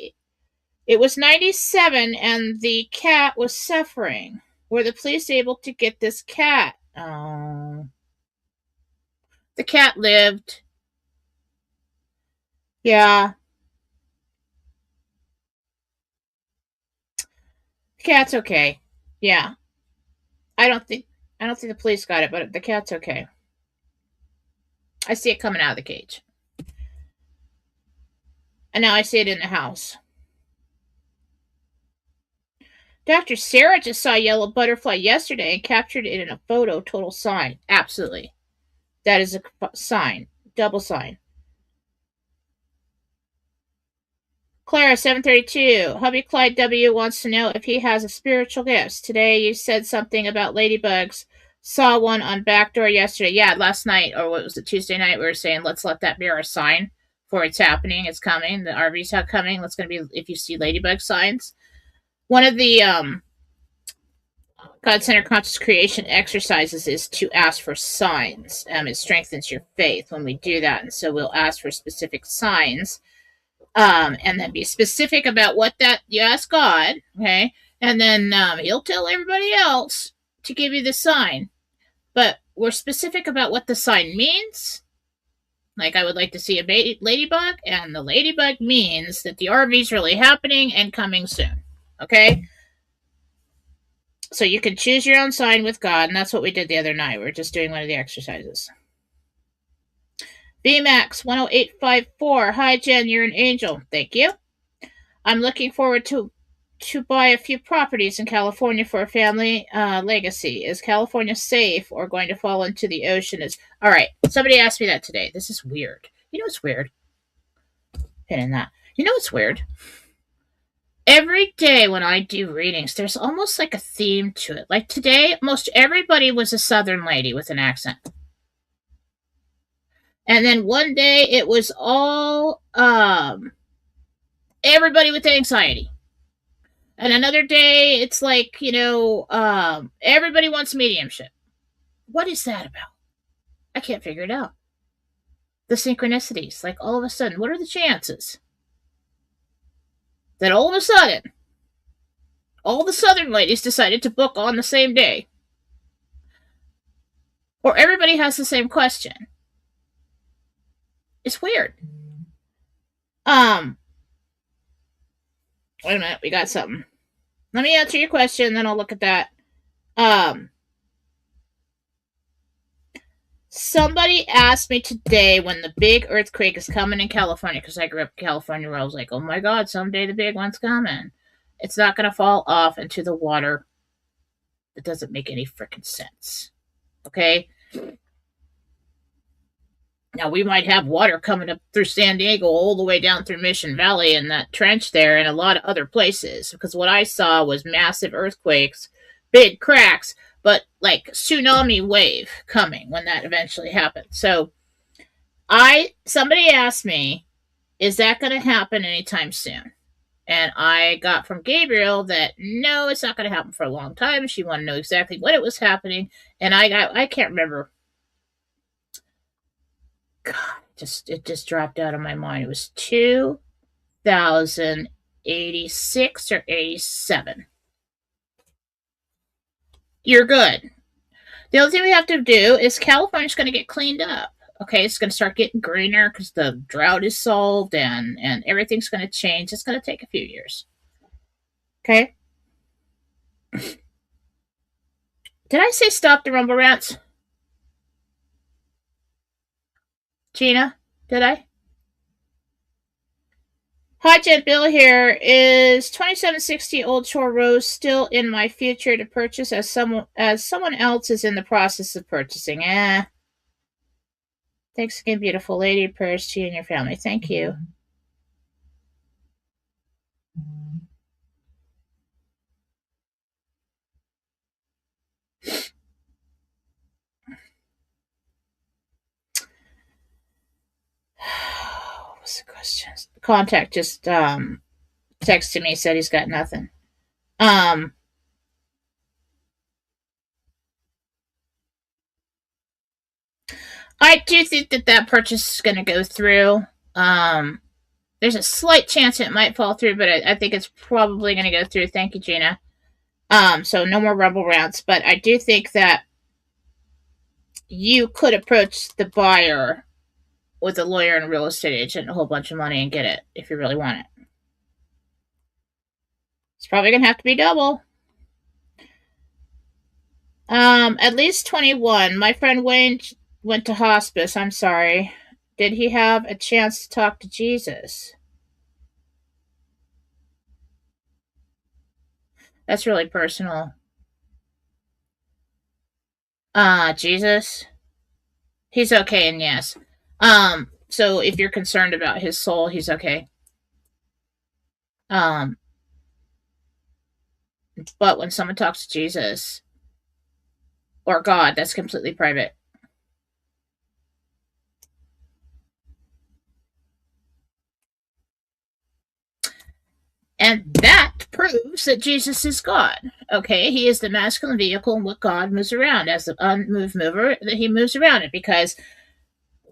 It was 97 and the cat was suffering. Were the police able to get this cat? Oh. The cat lived. Yeah. The cat's okay. Yeah. I don't think the police got it, but the cat's okay. I see it coming out of the cage. And now I see it in the house. Dr. Sarah just saw a yellow butterfly yesterday and captured it in a photo. Total sign. Absolutely. That is a sign. Double sign. Clara 732. Hubby Clyde W wants to know if he has a spiritual gifts. Today you said something about ladybugs. Saw one on Backdoor yesterday. Yeah, last night, or what was it, Tuesday night, we were saying let's let that be our sign for it's happening, it's coming, the RV's coming. That's gonna be if you see ladybug signs. One of the God Center Conscious Creation exercises is to ask for signs. It strengthens your faith when we do that. And so we'll ask for specific signs. And then be specific about what that you ask God, okay? And then he'll tell everybody else to give you the sign. But we're specific about what the sign means. Like I would like to see a ladybug, and the ladybug means that the RV's really happening and coming soon. Okay? So you can choose your own sign with God, and that's what we did the other night. We were just doing one of the exercises. BMAX 10854. Hi, Jen. You're an angel. Thank you. I'm looking forward to to buy a few properties in California for a family legacy. Is California safe or going to fall into the ocean? All right. Somebody asked me that today. This is weird. You know what's weird? Pinning that. You know what's weird? Every day when I do readings, there's almost like a theme to it. Like today, most everybody was a Southern lady with an accent. And then one day it was all everybody with anxiety. And another day it's like, everybody wants mediumship. What is that about? I can't figure it out. The synchronicities. Like all of a sudden, what are the chances that all of a sudden all the Southern ladies decided to book on the same day? Or everybody has the same question. It's weird. Wait a minute, we got something. Let me answer your question, then I'll look at that. Somebody asked me today when the big earthquake is coming in California, because I grew up in California, where I was like, oh my God, someday the big one's coming. It's not going to fall off into the water. It doesn't make any freaking sense. Okay? Now, we might have water coming up through San Diego all the way down through Mission Valley and that trench there and a lot of other places. Because what I saw was massive earthquakes, big cracks, but like tsunami wave coming when that eventually happened. So somebody asked me, is that going to happen anytime soon? And I got from Gabriel that no, it's not going to happen for a long time. She wanted to know exactly when it was happening. And I can't remember. God, it just dropped out of my mind. It was 2086 or 87. You're good. The only thing we have to do is California's going to get cleaned up. Okay, it's going to start getting greener because the drought is solved and everything's going to change. It's going to take a few years. Okay? Did I say stop the rumble rants? Gina, did I? Hi, Jet Bill here. Is 2760 Old Shore Rose still in my future to purchase as someone else is in the process of purchasing? Thanks again, beautiful lady. Prayers to you and your family. Thank you. What's the question? Contact just texted me, said he's got nothing. I do think that purchase is going to go through. There's a slight chance it might fall through, but I think it's probably going to go through. Thank you, Gina. So no more rumble rounds, but I do think that you could approach the buyer with a lawyer and a real estate agent and a whole bunch of money and get it if you really want it. It's probably going to have to be double. At least 21. My friend Wayne went to hospice. I'm sorry. Did he have a chance to talk to Jesus? That's really personal. Jesus? He's okay, and yes. So if you're concerned about his soul, he's okay. But when someone talks to Jesus or God, that's completely private. And that proves that Jesus is God. Okay, he is the masculine vehicle in what God moves around. As the unmoved mover, that he moves around it. Because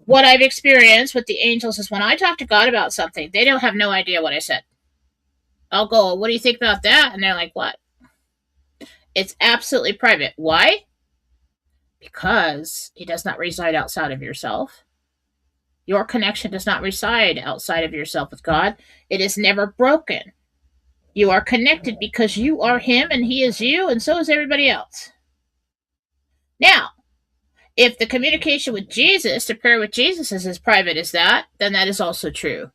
what I've experienced with the angels is when I talk to God about something, they don't have no idea what I said. I'll go, what do you think about that? And they're like, what? It's absolutely private. Why? Because he does not reside outside of yourself. Your connection does not reside outside of yourself with God. It is never broken. You are connected because you are him and he is you, and so is everybody else. Now, if the communication with Jesus, to prayer with Jesus, is as private as that, then that is also true.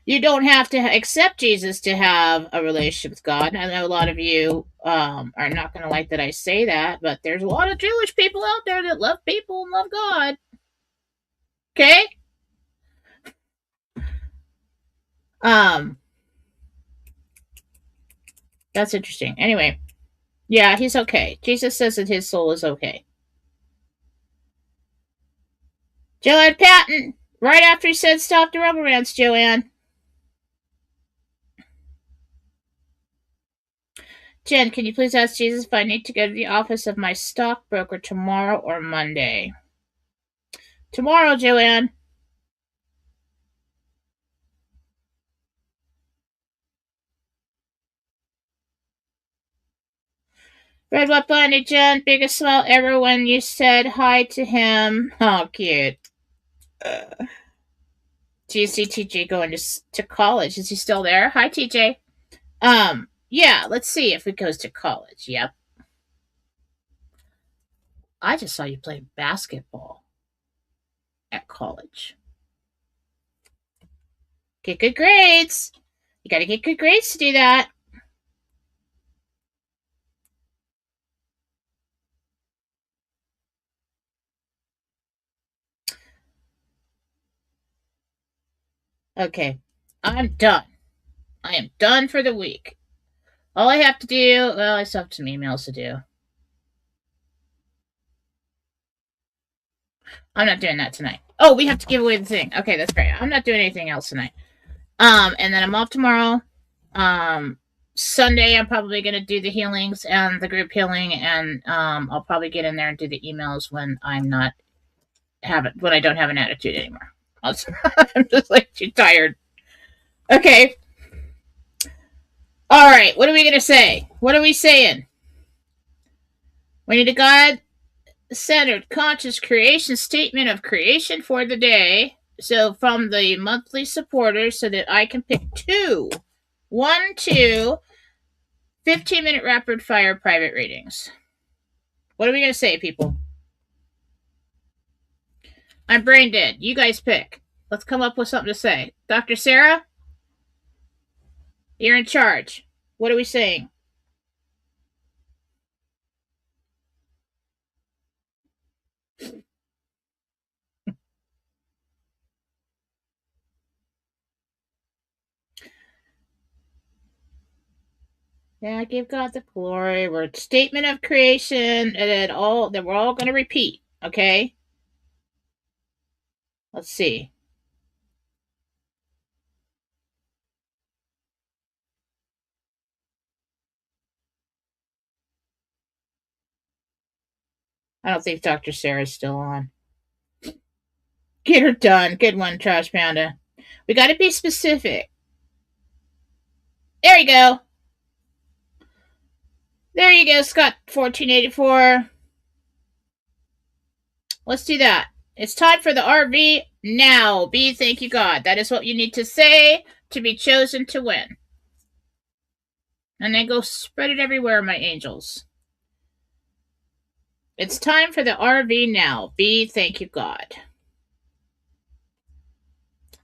You don't have to accept Jesus to have a relationship with God. I know a lot of you are not going to like that I say that, but there's a lot of Jewish people out there that love people and love God. Okay? Um, that's interesting. Anyway, yeah, he's okay. Jesus says that his soul is okay. Joanne Patton, right after he said stop the romance, Joanne. Jen, can you please ask Jesus if I need to go to the office of my stockbroker tomorrow or Monday? Tomorrow, Joanne. Red What Blinded Jen, biggest smile ever when you said hi to him. Oh, cute. Do you see TJ going to college? Is he still there? Hi, TJ. Yeah, let's see if he goes to college. Yep. I just saw you play basketball at college. Get good grades. You gotta get good grades to do that. Okay, I'm done. I am done for the week. All I have to do, well, I still have some emails to do. I'm not doing that tonight. Oh, we have to give away the thing. Okay, that's great. I'm not doing anything else tonight. And then I'm off tomorrow. Sunday I'm probably gonna do the healings and the group healing, and I'll probably get in there and do the emails when when I don't have an attitude anymore. I'm just like too tired. Okay. All right. What are we gonna say? What are we saying? We need a God-centered, conscious creation statement of creation for the day. So from the monthly supporters, so that I can pick two, 15-minute rapid fire private readings. What are we gonna say, people? I'm brain dead. You guys pick. Let's come up with something to say. Dr. Sarah, you're in charge. What are we saying? Yeah, give God the glory. We're a statement of creation, and that we're all going to repeat. Okay. Let's see. I don't think Dr. Sarah's still on. Get her done. Good one, Trash Panda. We got to be specific. There you go. There you go, Scott 1484. Let's do that. It's time for the RV now. B, thank you, God. That is what you need to say to be chosen to win. And then go spread it everywhere, my angels. It's time for the RV now. B, thank you, God.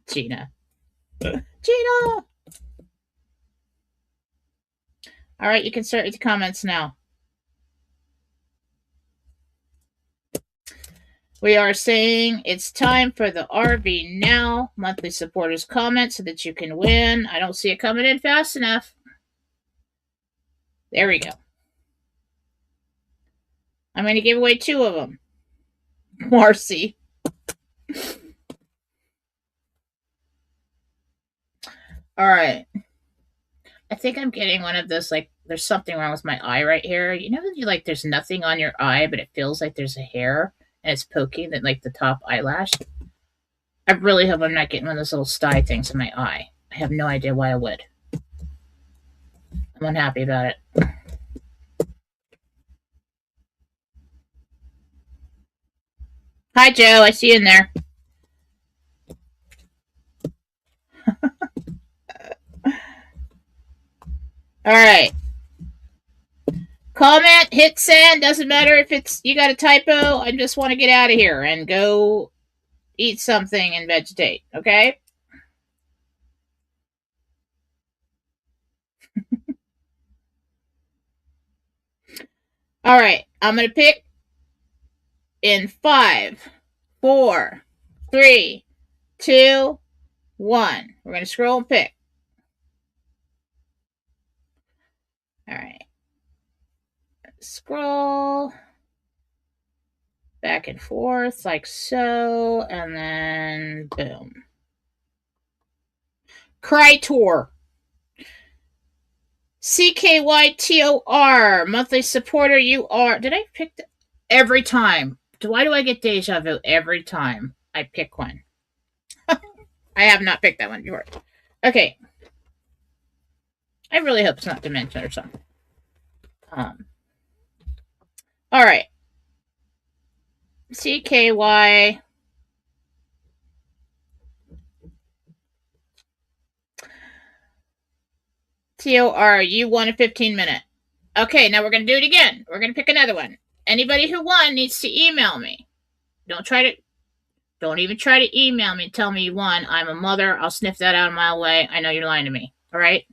Gina. Gina! All right, you can start with the comments now. We are saying it's time for the RV now. Monthly supporters comment so that you can win. I don't see it coming in fast enough. There we go. I'm going to give away two of them. Marsi. All right. I think I'm getting one of those, like, there's something wrong with my eye right here. You know, there's nothing on your eye, but it feels like there's a hair and it's poking at, like, the top eyelash. I really hope I'm not getting one of those little sty things in my eye. I have no idea why I would. I'm unhappy about it. Hi, Joe. I see you in there. All right. Comment, hit send. Doesn't matter if you got a typo. I just want to get out of here and go eat something and vegetate. Okay? All right, I'm going to pick in 5, 4, 3, 2, 1. We're going to scroll and pick. All right. Scroll back and forth like so, and then boom. Crytor. CKYTOR, monthly supporter. You are. Did I pick that? Every time? Why do I get deja vu every time I pick one? I have not picked that one before. Okay. I really hope it's not Dimension or something. All right. CKY. TOR, you won a 15-minute. Okay, now we're going to do it again. We're going to pick another one. Anybody who won needs to email me. Don't even try to email me and tell me you won. I'm a mother. I'll sniff that out a mile away. I know you're lying to me. All right?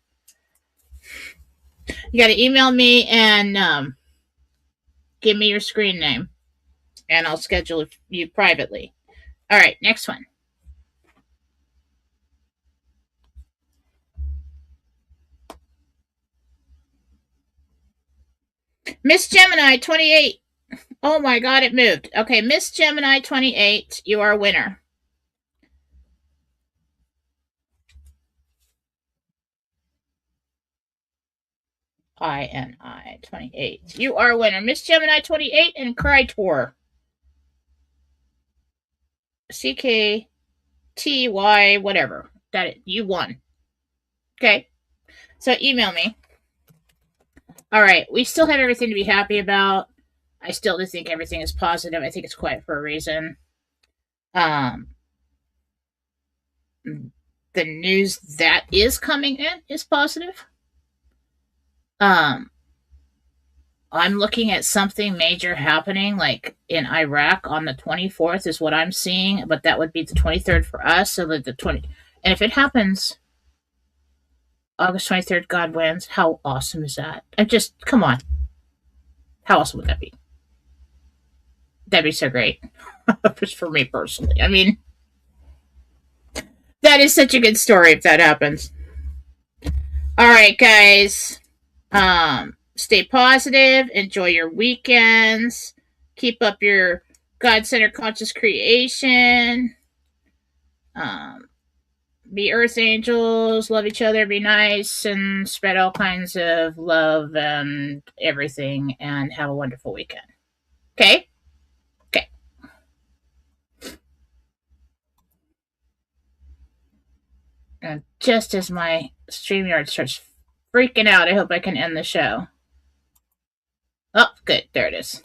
You got to email me and give me your screen name, and I'll schedule you privately. All right, next one. Miss Gemini 28. Oh my God, it moved. Okay, Miss Gemini 28, you are a winner. INI 28. You are a winner. Miss Gemini 28 and Crytor. CKTY, whatever. You won. Okay. So email me. All right. We still have everything to be happy about. I still do think everything is positive. I think it's quiet for a reason. The news that is coming in is positive. I'm looking at something major happening, like in Iraq on the 24th is what I'm seeing, but that would be the 23rd for us. So that the 20, and if it happens, August 23rd, God wins. How awesome is that? Come on. How awesome would that be? That'd be so great. Just for me personally. I mean, that is such a good story if that happens. All right, guys. Stay positive. Enjoy your weekends. Keep up your God-centered conscious creation. Be earth angels. Love each other. Be nice. And spread all kinds of love and everything. And have a wonderful weekend. Okay? Okay. And just as my StreamYard starts freaking out, I hope I can end the show. Oh, good. There it is.